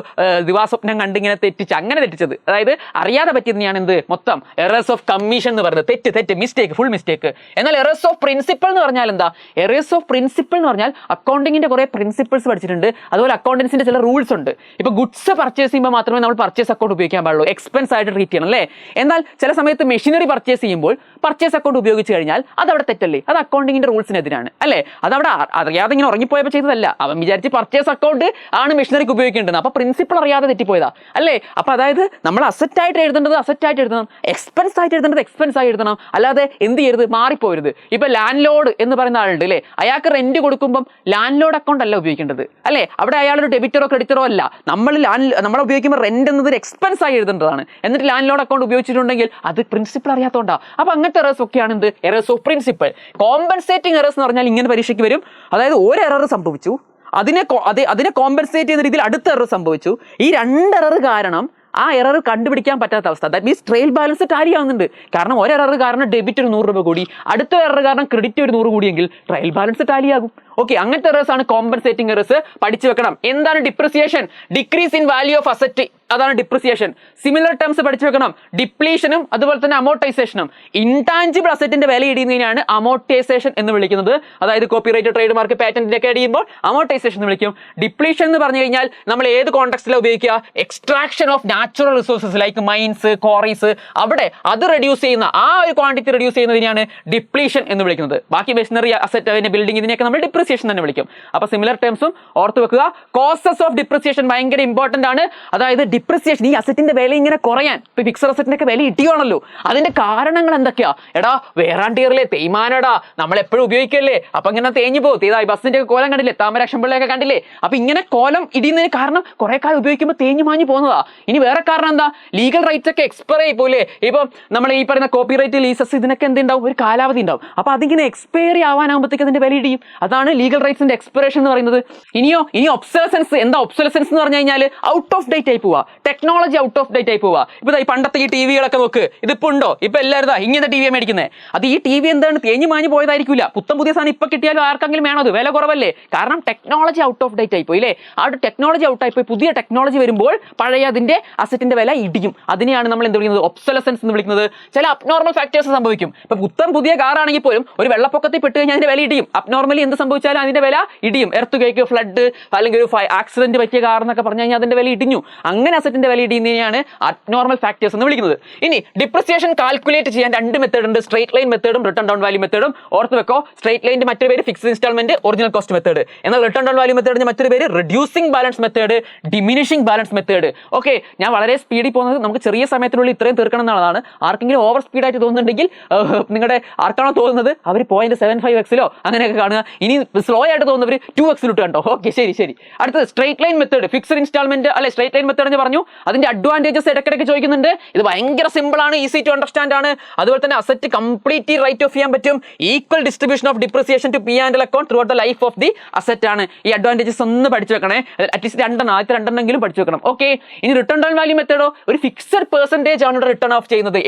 ദിവാസ്വപ്നം കണ്ട് ഇങ്ങനെ തെറ്റിച്ചത്, അതായത് അറിയാതെ പറ്റിയതിനെയാണ് എന്ത് മൊത്തം എറേഴ്സ് ഓഫ് കമ്മീഷൻ എന്ന് പറയുന്നത്. തെറ്റ് മിസ്റ്റേക്ക്, ഫുൾ മിസ്റ്റേക്ക്. എന്നാൽ എറേഴ്സ് ഓഫ് പ്രിൻസിപ്പൽ എന്ന് പറഞ്ഞാൽ എന്താ, എറേഴ്സ് ഓഫ് പ്രിൻസിപ്പൽ എന്ന് പറഞ്ഞാൽ അക്കൗണ്ടിങ്ങിന്റെ കുറെ പ്രിൻസിപ്പിൾസ് പഠിച്ചിട്ടുണ്ട്. അതുപോലെ അക്കൗണ്ടൻസിന്റെ ചില റൂൾസ് ഉണ്ട്. ഇപ്പൊ ഗുഡ്സ് പർച്ചേസ് ചെയ്യുമ്പോൾ മാത്രമേ നമ്മൾ പർച്ചേസ് അക്കൗണ്ട് ഉപയോഗിക്കാൻ പാടുള്ളൂ, എക്സ്പെൻസ് ആയിട്ട് ട്രീറ്റ് ചെയ്യണം അല്ലേ. എന്നാൽ ചില സമയത്ത് മെഷീനറി പർച്ചേസ് ചെയ്യുമ്പോൾ പർച്ചേസ് അക്കൗണ്ട് ഉപയോഗിച്ച് കഴിഞ്ഞാൽ അത് അവിടെ തെറ്റല്ലേ, അത് അക്കൗണ്ടിങ്ങിന്റെ റൂൾസിനെതിരാണ് അല്ലേ. അതവിടെ അറിയാതെ ഇങ്ങനെ ഉറങ്ങിപ്പോയപ്പോൾ ചെയ്തതല്ല. അവൻ വിചാരിച്ച് പർച്ചേസ് അക്കൗണ്ട് ആണ് മെഷീനറിക്ക് ഉപയോഗിക്കേണ്ടത്, അപ്പൊ പ്രിൻസിപ്പിൾ അറിയാതെ തെറ്റിപ്പോയതാ അല്ലേ. അപ്പൊ അതായത് നമ്മൾ അസറ്റ് ആയിട്ട് എഴുതേണ്ടത് അസറ്റ് ആയിട്ട് എഴുതണം, എക്സ്പെൻസ് ആയിട്ട് എഴുതേണ്ടത് എക്സ്പെൻസ് ആയി എഴുതണം. അല്ലാതെ എന്ത് ചെയ്യരുത്, മാറിപ്പോരുത്. ഇപ്പൊ ലാൻഡ് ലോഡ് എന്ന് പറയുന്ന ആളുണ്ട് അല്ലേ, അയാൾക്ക് റെന്റ് കൊടുക്കുമ്പോൾ ലാൻഡ് ലോഡ് അക്കൗണ്ട് അല്ല ഉപയോഗിക്കേണ്ടത് അല്ലേ. അവിടെ അയാളൊരു ഡെബിറ്ററോ ക്രെഡിറ്ററോ അല്ല. നമ്മൾ ഉപയോഗിക്കുമ്പോൾ റെന്റ് എന്നത് ഒരു എക്സ്പെൻസ് ആയി എഴുതേണ്ടതാണ്. എന്നിട്ട് ലാൻഡ് ലോഡ് അക്കൗണ്ട് ഉപയോഗിച്ചിട്ടുണ്ടെങ്കിൽ അത് പ്രിൻസിപ്പിൾ അറിയാത്തോണ്ടാ. അപ്പൊ അങ്ങനത്തെ എറേഴ്സ് ഒക്കെയാണ് എന്ത്, errors of principal. Compensating errors എന്ന് പറഞ്ഞാൽ ഇങ്ങനെ പരീക്ഷയ്ക്ക് വരും. അതായത് ഒരു എറർ സംഭവിച്ചു, അതിനെ കോമ്പൻസേറ്റ് ചെയ്യുന്ന രീതിയിൽ അടുത്ത എറർ സംഭവിച്ചു. ഈ 2 എറർ കാരണം ആ എറർ കണ്ടുപിടിക്കാൻ പറ്റാത്ത അവസ്ഥ. That means trial balance Tally ആവുന്നുണ്ട്. കാരണം ഒരു എറർ കാരണം ഡെബിറ്റ് ഒരു 100 രൂപ കൂടി, അടുത്ത എറർ കാരണം ക്രെഡിറ്റ് ഒരു 100 കൂടിയെങ്കിൽ ട്രയൽ ബാലൻസ് ടാലി ആകും. ഓക്കെ, അങ്ങനത്തെ എറേഴ്സ് ആണ് കോമ്പൻസേറ്റിംഗ് എറേഴ്സ്. പഠിച്ചു വെക്കണം. എന്താണ് depreciation? Decrease in value of asset, അതാണ് ഡിപ്രിസിയേഷൻ. സിമിലർ ടേംസ് പഠിച്ചു വെക്കണം. ഡിപ്ലീഷനും അതുപോലെ തന്നെ അമോർട്ടൈസേഷനും. ഇൻടാഞ്ചിബിൾ അസറ്റിന്റെ വില ഇടിയുന്നതിനാണ് അമോർട്ടൈസേഷൻ എന്ന് വിളിക്കുന്നത്. അതായത് കോപ്പിറൈറ്റ്, ട്രേഡ് മാർക്ക്, പാറ്റന്റിന്റെ ഒക്കെ ഇടിയുമ്പോൾ അമോർട്ടൈസേഷൻ എന്ന് വിളിക്കും. ഡിപ്ലീഷൻ എന്ന് പറഞ്ഞു കഴിഞ്ഞാൽ നമ്മൾ ഏത് കോണ്ടെക്സ്റ്റിലാണ് ഉപയോഗിക്കുക, extraction of natural resources like mines, quarries, അവിടെ അത് റെഡ്യൂസ് ചെയ്യുന്ന, ആ ഒരു ക്വാണ്ടിറ്റി റെഡ്യൂസ് ചെയ്യുന്നതിനാണ് ഡിപ്ലീഷൻ എന്ന് വിളിക്കുന്നത്. ബാക്കി മെഷീനറി അസറ്റ്, അതിന്റെ ബിൽഡിംഗ്, ഇതിനെയൊക്കെ നമ്മൾ ഡിപ്രിസിയേഷൻ തന്നെ വിളിക്കും. അപ്പൊ സിമിലർ ടേംസും ഓർത്ത് വെക്കുക. കോസസ് ഓഫ് ഡിപ്രിസിയേഷൻ ഭയങ്കര ഇമ്പോർട്ടന്റ് ആണ്. അതായത് ഡിപ്രിസിയേഷൻ, ഈ അസറ്റിന്റെ വില ഇങ്ങനെ കുറയാൻ, ഇപ്പൊ ഫിക്സഡ് അസറ്റിന്റെ ഒക്കെ വില ഇടിയാണല്ലോ, അതിന്റെ കാരണങ്ങൾ എന്തൊക്കെയാ? എടാ വേറാണ്ടിയറിലെ തേയ്മാനടാ, നമ്മൾ എപ്പോഴും ഉപയോഗിക്കല്ലേ, അപ്പൊ ഇങ്ങനെ തേഞ്ഞു പോകും. ഈ ബസ്സിന്റെ ഒക്കെ കോലം കണ്ടില്ലേ, താമരാക്ഷമ്പിള്ളയൊക്കെ കണ്ടില്ലേ. അപ്പൊ ഇങ്ങനെ കോലം ഇടിയുന്നതിന് കാരണം കുറെ കാലം ഉപയോഗിക്കുമ്പോൾ തേഞ്ഞു മാഞ്ഞു പോകുന്നതാ. ഇനി വേറെ കാരണം എന്താ, ലീഗൽ റൈറ്റ്സ് ഒക്കെ എക്സ്പയർ ആയി പോലെ. ഇപ്പം നമ്മൾ ഈ പറയുന്ന കോപ്പിറൈറ്റ്, ലീസസ്, ഇതിനൊക്കെ എന്തുണ്ടാവും, ഒരു കാലാവധി ഉണ്ടാവും. അപ്പൊ അതിങ്ങനെ എക്സ്പയറി ആവാനാകുമ്പോഴത്തേക്ക് അതിന്റെ വില ഇടിയും. അതാണ് ലീഗൽ റൈറ്റ്സിന്റെ എക്സ്പിറേഷൻ എന്ന് പറയുന്നത്. ഇനി ഒബ്സലസൻസ്. എന്താ ഒബ്സലസൻസ് എന്ന് പറഞ്ഞു കഴിഞ്ഞാൽ ഔട്ട് ഓഫ് ഡേറ്റ് ആയി പോവാ, ടെക്നോളജി ഔട്ട് ഓഫ് ഡേറ്റ് ആയി പോവാ. ഇപ്പൊ ഈ പണ്ടത്തെ ഈ ടിവികളൊക്കെ നോക്ക്, ഇതിപ്പോ ഉണ്ടോ? ഇപ്പൊ എല്ലാവരും ഇങ്ങനത്തെ ടിവിയാണ് മേടിക്കുന്നത്. അത് ഈ ടി വി എന്താണ്, തേഞ്ഞു മാഞ്ഞു പോയതായിരിക്കില്ല. പുത്തൻ പുതിയ സാധനം ഇപ്പൊ കിട്ടിയാലും ആർക്കെങ്കിലും വേണോ? അത് വില കുറവല്ലേ. കാരണം ടെക്നോളജി ഔട്ട് ഓഫ് ഡേറ്റ് ആയി പോയി അല്ലേ. ആ ടെക്നോളജി ഔട്ട് ആയി പോയി, പുതിയ ടെക്നോളജി വരുമ്പോൾ പഴയ അതിന്റെ അസറ്റിന്റെ വില ഇടിയും. അതിനെയാണ് നമ്മൾ എന്ത് വിളിക്കുന്നത്, ഒബ്സലസൻസ് എന്ന് വിളിക്കുന്നത്. ചില അബ്നോർമൽ ഫാക്ടേഴ്സ് സംഭവിക്കും. ഇപ്പൊ പുത്തൻ പുതിയ കാറാണെങ്കിൽ പോലും ഒരു വെള്ളപ്പൊക്കത്തിൽ പെട്ട് കഴിഞ്ഞാൽ അതിന്റെ വില ഇടിയും. അബ്നോർമലി എന്ത് സംഭവിച്ചാലും അതിന്റെ വില ഇടിയും. എർത്ത് കേക്ക്, ഫ്ലഡ്, അല്ലെങ്കിൽ ഒരു ആക്സിഡന്റ് പറ്റിയ കാർ എന്നൊക്കെ പറഞ്ഞു കഴിഞ്ഞാൽ അതിന്റെ വില ഇടിഞ്ഞു. അങ്ങനെ അസറ്റിന്റെ വില ഇടിയുന്നതിനെയാണ് അബ്നോർമൽ ഫാക്ടേഴ്സ് എന്ന് വിളിക്കുന്നത്. ഇനി ഡിപ്രിസിയേഷൻ കാൽക്കുലേറ്റ് ചെയ്യാൻ രണ്ട് മെത്തേഡ് ഉണ്ട്, സ്ട്രേറ്റ് ലൈൻ മെത്തേഡും റിട്ടേൺ ഡൗൺ വാല്യൂ മെത്തേഡും. ഓർത്ത് വെക്കോ, സ്ട്രേറ്റ് ലൈനിന്റെ മറ്റൊരു പേര് fixed instalment original cost method, എന്നാൽ റിട്ടേൺ ഡൗൺ വാല്യൂ മെത്തേഡിന്റെ മറ്റൊരു പേര് reducing balance method, diminishing balance method. Okay, ഞാൻ വളരെ സ്പീഡിൽ പോകുന്നത് നമുക്ക് ചെറിയ സമയത്തിനുള്ളിൽ ഇത്രയും തീർക്കണം എന്നുള്ളതാണ്. ആർക്കെങ്കിലും ഓവർ സ്പീഡായിട്ട് തോന്നുന്നുണ്ടെങ്കിൽ നിങ്ങളുടെ ആർക്കാണോ തോന്നുന്നത് അവർ 0.75x അങ്ങനെയൊക്കെ കാണുക. ഇനി സ്ലോ ആയിട്ട് തോന്നുന്നവർ 2x കണ്ടോ. ഓക്കെ, ശരി ശരി. അടുത്തത് straight line method, fixed instalment അല്ലെ സ്ട്രേറ്റ് ലൈൻ മെത്തേഡ് എന്ന് പറഞ്ഞു. അതിന്റെ അഡ്വാൻറ്റേജസ് ഇടയ്ക്കിടയ്ക്ക് ചോദിക്കുന്നുണ്ട്. ഇത് ഭയങ്കര സിമ്പിൾ ആണ്, ഈസി ടു അണ്ടർസ്റ്റാൻഡ് ആണ്. അതുപോലെ തന്നെ അസറ്റ് കംപ്ലീറ്റ്ലി റൈറ്റ് ഓഫ് ചെയ്യാൻ പറ്റും. Equal distribution of depreciation to P&L account throughout the life of the asset ആണ്. ഈ അഡ്വാൻറ്റേജസ് ഒന്ന് പഠിച്ചു വെക്കണേ, അറ്റ്ലീസ്റ്റ് ആദ്യത്തെ രണ്ടെണ്ണെങ്കിലും പഠിച്ചു വെക്കണം. ഓക്കെ, ഇനി റിട്ടേൺ ഡൗൺ വാല്യൂ മെത്തേഡോ ഒരു ഫിക്സഡ് പെർസെന്റേജ് ആണ് റിട്ടേൺ ഓഫ് ചെയ്യുന്നത്.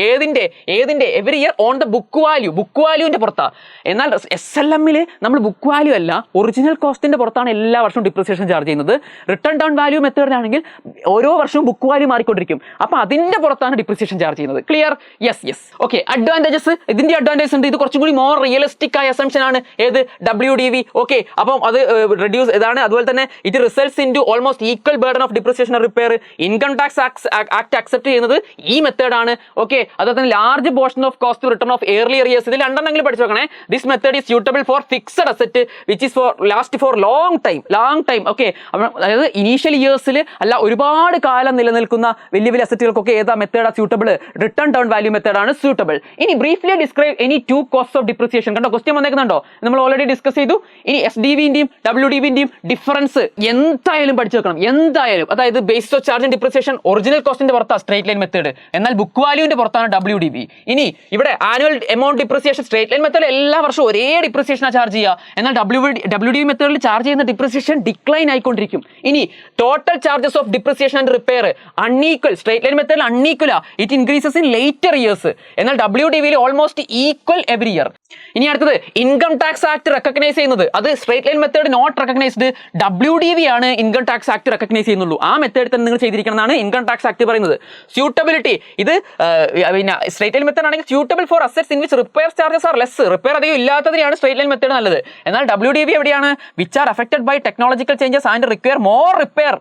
ഏതിന്റെ every year on the book വാല്യൂവിന്റെ പുറത്താണ്. എന്നാൽ SLM-ൽ നമ്മൾ ബുക്ക് വാല്യൂ അല്ല, ഒറിജിനൽ കോസ്റ്റിന്റെ പുറത്താണ് എല്ലാ വർഷവും ഡിപ്രിസിയേഷൻ ചാർജ് ചെയ്യുന്നത്. റിട്ടേൺ ഡൗൺ വാല്യൂ മെത്തേഡിലാണെങ്കിൽ ഓരോ വർഷവും ബുക്ക് വാല്യൂ മാറിക്കൊണ്ടിരിക്കും, അപ്പൊ അതിന്റെ പുറത്താണ് ഡിപ്രിസിയേഷൻ ചാർജ് ചെയ്യുന്നത്. ക്ലിയർ? യെസ്. ഓക്കെ, അഡ്വാൻറ്റേജസ്, ഇതിന്റെ അഡ്വാൻറ്റേജസ് ഉണ്ട്. ഇത് കുറച്ചും കൂടി മോർ റിയലിസ്റ്റിക് ആയ അസംപ്ഷൻ ആണ്. ഏത്? WDV. ഓക്കെ, അപ്പം അത് റെഡ്യൂസ് ഇതാണ്. അതുപോലെ തന്നെ it results in to almost equal burden of depreciation repair. Income tax act accept ചെയ്യുന്നത് ഈ മെത്തേഡാണ്. ഓക്കെ, അതുപോലെ തന്നെ large portion of cost return of earlier years. ഇതിൽ രണ്ടെണ്ണെങ്കിലും പഠിച്ചു വെക്കണേ. This method is suitable for fixed asset which is for last for long time. Okay, അതായത് ഇനീഷ്യൽ ഇയേഴ്സിൽ അല്ല, ഒരുപാട് കാലം നിലനിൽക്കുന്ന വലിയ അസറ്റുകൾക്കൊക്കെ ഏതാ മെത്തേഡാ സ്യൂട്ടബിൾ? റിട്ടേൺ ഡൗൺ വാല്യൂ മെത്തേഡാണ് സ്യൂട്ടബിൾ. ഇനി briefly describe any two cost of depreciation. കണ്ടോ, ക്വസ്റ്റ്യൻ വന്നേക്കുന്നുണ്ടോ? നമ്മൾ ഓൾറെഡി ഡിസ്കസ് ചെയ്തു. ഇനി SDVന്റെയും WDVന്റെയും ഡിഫറൻസ് എന്തായാലും പഠിച്ചു വെക്കണം, എന്തായാലും. അതായത് base of charge and depreciation original കോസ്റ്റിന്റെ പുറത്താണ് സ്ട്രേറ്റ് ലൈൻ മെത്തേഡ്, എന്നാൽ ബുക്ക് വാല്യൂവിന്റെ പുറത്താണ് WDV. ഇനി ഇവിടെ annual amount depreciation straight line method എല്ലാ വർഷവും ഒരേ ഡിപ്രിസിയേഷനാണ് ചാർജ് ചെയ്യുക, എന്നാൽ WDV മെത്തേഡിൽ ചാർജ് ചെയ്യുന്ന ഡിപ്രിസിയേഷൻ ഡിക്ലൈൻ ആയിക്കൊണ്ടിരിക്കും. ഇനി total charges of depreciation and repair unequal. Straight line മെത്തേഡിൽ unequal, it increases in later years, എന്നാൽ WDVയിൽ ഓൾമോസ്റ്റ് ഈക്വൽ എവറി ഇയർ. ഇനി അടുത്തത് ഇൻകം ടാക്സ് ആക്ട് റെക്കഗ്നൈസ് ചെയ്യുന്നത്, അത് straight line method not recognised, WDV ആണ് ഇൻകം ടാക്സ് ആക്ട് റെക്കഗ്നൈസ് ചെയ്യുന്നുള്ളൂ. ആ മെത്തേഡ് തന്നെ നിങ്ങൾ ചെയ്തിരിക്കണം എന്നാണ് ഇൻകം ടാക്സ് ആക്ട് പറയുന്നത്. സ്യൂട്ടബിലിറ്റി, ഇത് പിന്നെ സ്ട്രേറ്റ് ലൈൻ മെത്തേഡ് ആണെങ്കിൽ suitable for assets in which repair charges are less. Repair അധികം ഇല്ലാത്തതിനാണ് സ്ട്രേറ്റ് ലൈൻ മെത്തേഡ് നല്ലത്. എന്നാൽ WDV എവിടെയാണ്? Which are affected by technological changes and require more repair.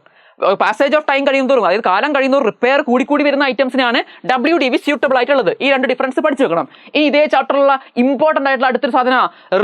Passage of time കഴിയുന്നതോറും, അതായത് കാലം കഴിയുന്നതോറും റിപ്പയർ കൂടി വരുന്ന ഐറ്റംസിനാണ് WDV സ്യൂട്ടബിൾ ആയിട്ടുള്ളത്. ഈ രണ്ട് ഡിഫറൻസ് പഠിച്ചു വെക്കണം. ഇനി ഇതേ ചാപ്റ്ററിലുള്ള ഇമ്പോർട്ടന്റ് ആയിട്ടുള്ള അടുത്തൊരു സാധന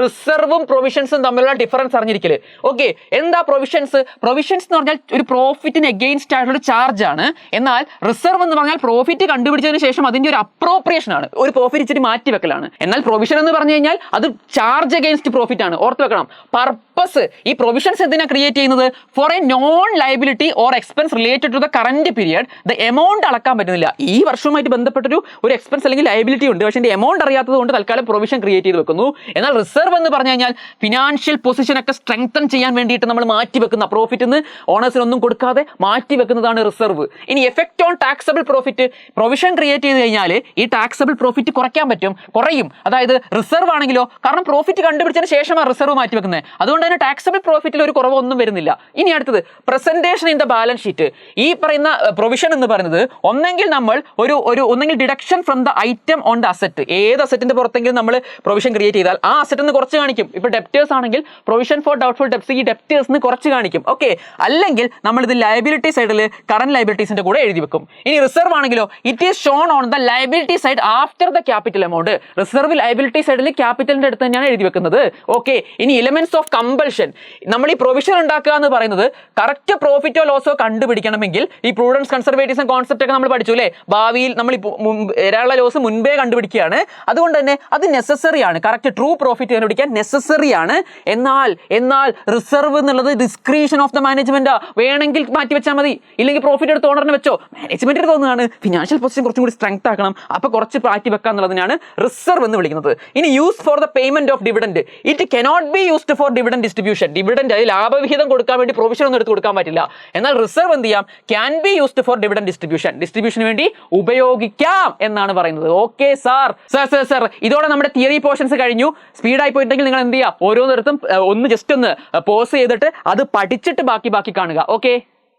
റിസർവും പ്രൊവിഷൻസും തമ്മിലുള്ള ഡിഫറൻസ് അറിഞ്ഞിരിക്കല്. ഓക്കെ, എന്താ പ്രൊവിഷൻസ്? പ്രൊവിഷൻസ് എന്ന് പറഞ്ഞാൽ ഒരു പ്രോഫിറ്റിന് എഗെയിൻസ്റ്റ് ആയിട്ടുള്ള ചാർജ് ആണ്. എന്നാൽ റിസർവ് എന്ന് പറഞ്ഞാൽ പ്രോഫിറ്റ് കണ്ടുപിടിച്ചതിന് ശേഷം അതിന്റെ ഒരു അപ്രോപ്രിയേഷൻ ആണ്, ഒരു പ്രോഫിറ്റ് ഇച്ചിരി മാറ്റി വെക്കലാണ്. എന്നാൽ പ്രൊവിഷൻ എന്ന് പറഞ്ഞു കഴിഞ്ഞാൽ അത് ചാർജ് അഗെയിൻസ്റ്റ് പ്രോഫിറ്റ് ആണ്. ഓർത്ത് വെക്കണം. പർപ്പസ്, ഈ പ്രൊവിഷൻസ് എന്തിനാ ക്രിയേറ്റ് ചെയ്യുന്നത്? For a known liability or expense related to the current period. The amount അളക്കാൻ പറ്റുന്നില്ല, ഈ വർഷവുമായിട്ട് ബന്ധപ്പെട്ടൊരു എക്സ്പെൻസ് അല്ലെങ്കിൽ ലയബിലിറ്റി ഉണ്ട്, പക്ഷേ എമൗണ്ട് അറിയാത്തത് കൊണ്ട് തൽക്കാലം പ്രൊവിഷൻ ക്രിയേറ്റ് ചെയ്ത് വെക്കുന്നു. എന്നാൽ റിസർവ് എന്ന് പറഞ്ഞു കഴിഞ്ഞാൽ ഫിനാൻഷ്യൽ പൊസിഷൻ ഒക്കെ സ്ട്രെങ്തൻ ചെയ്യാൻ വേണ്ടിയിട്ട് നമ്മൾ മാറ്റി വെക്കുന്ന, പ്രോഫിറ്റ് ഓണേഴ്സിനൊന്നും കൊടുക്കാതെ മാറ്റി വെക്കുന്നതാണ് റിസർവ്. ഇനി effect on taxable profit, provision create ചെയ്ത് കഴിഞ്ഞാൽ ഈ ടാക്സബിൾ പ്രോഫിറ്റ് കുറയും. അതായത് റിസർവ് ആണെങ്കിലോ, കാരണം പ്രോഫിറ്റ് കണ്ടുപിടിച്ചതിന് ശേഷമാണ് റിസർവ് മാറ്റി വെക്കുന്നത്, അതുകൊണ്ട് തന്നെ ടാക്സബിൾ പ്രോഫിറ്റിൽ ഒരു കുറവൊന്നും വരുന്നില്ല. ഇനി അടുത്തത് presentation in the balance sheet. ഈ പറയുന്ന പ്രൊവിഷൻ എന്ന് പറയുന്നത് ഒന്നെങ്കിൽ നമ്മൾ ഒന്നെങ്കിൽ deduction from the item on the asset, ഏത് അസറ്റിന്റെ പുറത്തെങ്കിലും നമ്മൾ പ്രൊവിഷൻ ക്രിയേറ്റ് ചെയ്താൽ ആ അസറ്റ് എന്ന് കുറച്ച് കാണിക്കും. ഇപ്പൊ ഡെപ്റ്റേഴ്സ് ആണെങ്കിൽ പ്രൊവിഷൻ ഫോർ ഡൗട്ട്ഫുൾ ഡെപ്റ്റ്സ്, ഈ ഡെപ്റ്റേഴ്സ് കുറച്ച് കാണിക്കും. ഓക്കെ, അല്ലെങ്കിൽ നമ്മൾ ഇത് ലയബിലിറ്റി സൈഡിൽ കറന്റ് ലയബിലിറ്റീസിന്റെ കൂടെ എഴുതി വെക്കും. ഇനി റിസർവ് ആണെങ്കിലോ it is shown on the liability side after the capital amount. Reserve liability സൈഡിൽ ക്യാപിറ്റലിന്റെ അടുത്ത് തന്നെയാണ് എഴുതി വെക്കുന്നത്. ഓക്കെ, ഇനി എലിമെന്റ്സ് ഓഫ് കമ്പൽഷൻ. നമ്മൾ ഈ പ്രൊവിഷൻ ഉണ്ടാക്കുക എന്ന് പറയുന്നത് കറക്റ്റ് പ്രോഫിറ്റോ ലോസോ കണ്ടുപിടിക്കണമെങ്കിൽ ഈ പ്രൂഡൻസ് കൺസർവേറ്റീവ്സ് കോൺസെപ്റ്റ് ഒക്കെ നമ്മൾ പഠിച്ചു അല്ലേ? ഭാവിയിൽ നമ്മൾ വരാനുള്ള ലോസ് മുൻപേ കണ്ടുപിടിക്കുകയാണ്, അതുകൊണ്ട് തന്നെ അത് നെസസറി ആണ്. കറക്റ്റ് ട്രൂ പ്രോഫിറ്റ് കണ്ടുപിടിക്കാൻ നെസസറി ആണ്. എന്നാൽ റിസർവ് എന്നുള്ളത് ഡിസ്ക്രീഷൻ ഓഫ് ദ മാനേജ്മെന്റ്. വേണമെങ്കിൽ മാറ്റി വെച്ചാൽ മതി, ഇല്ലെങ്കിൽ പ്രോഫിറ്റ് എടുത്ത് ഓണറിന് വെച്ചോ. മാനേജ്മെന്റിന് തോന്നുകയാണ് ഫിനാൻഷ്യൽ പൊസിഷൻ കുറച്ചും കൂടി സ്ട്രെങ്ത് ആക്കണം, അപ്പൊ കുറച്ച് മാറ്റി വെക്കുക എന്നുള്ളതിനാണ് റിസർവ് എന്ന് വിളിക്കുന്നത്. ഇനി use for the payment of dividend. It cannot be used for dividend distribution. Dividend അത് ലാഭവിഹിതം കൊടുക്കാൻ വേണ്ടി പ്രൊവിഷൻ ഒന്നും എടുത്ത് കൊടുക്കാൻ പറ്റില്ല. എന്നാൽ റിസർവ് എന്ത് ചെയ്യാം? Can be used for dividend ഡിസ്ട്രിബ്യൂഷന് വേണ്ടി ഉപയോഗിക്കാം എന്നാണ് പറയുന്നത്. Okay sir. ഇതോടെ നമ്മുടെ തിയറി പോർഷൻസ് കഴിഞ്ഞു. സ്പീഡായി പോയിട്ടുണ്ടെങ്കിൽ നിങ്ങൾ എന്ത് ചെയ്യുക? ഓരോന്നിടത്തും ഒന്ന് ജസ്റ്റ് ഒന്ന് പോസ് ചെയ്തിട്ട് അത് പഠിച്ചിട്ട് ബാക്കി കാണുക. ഓക്കെ.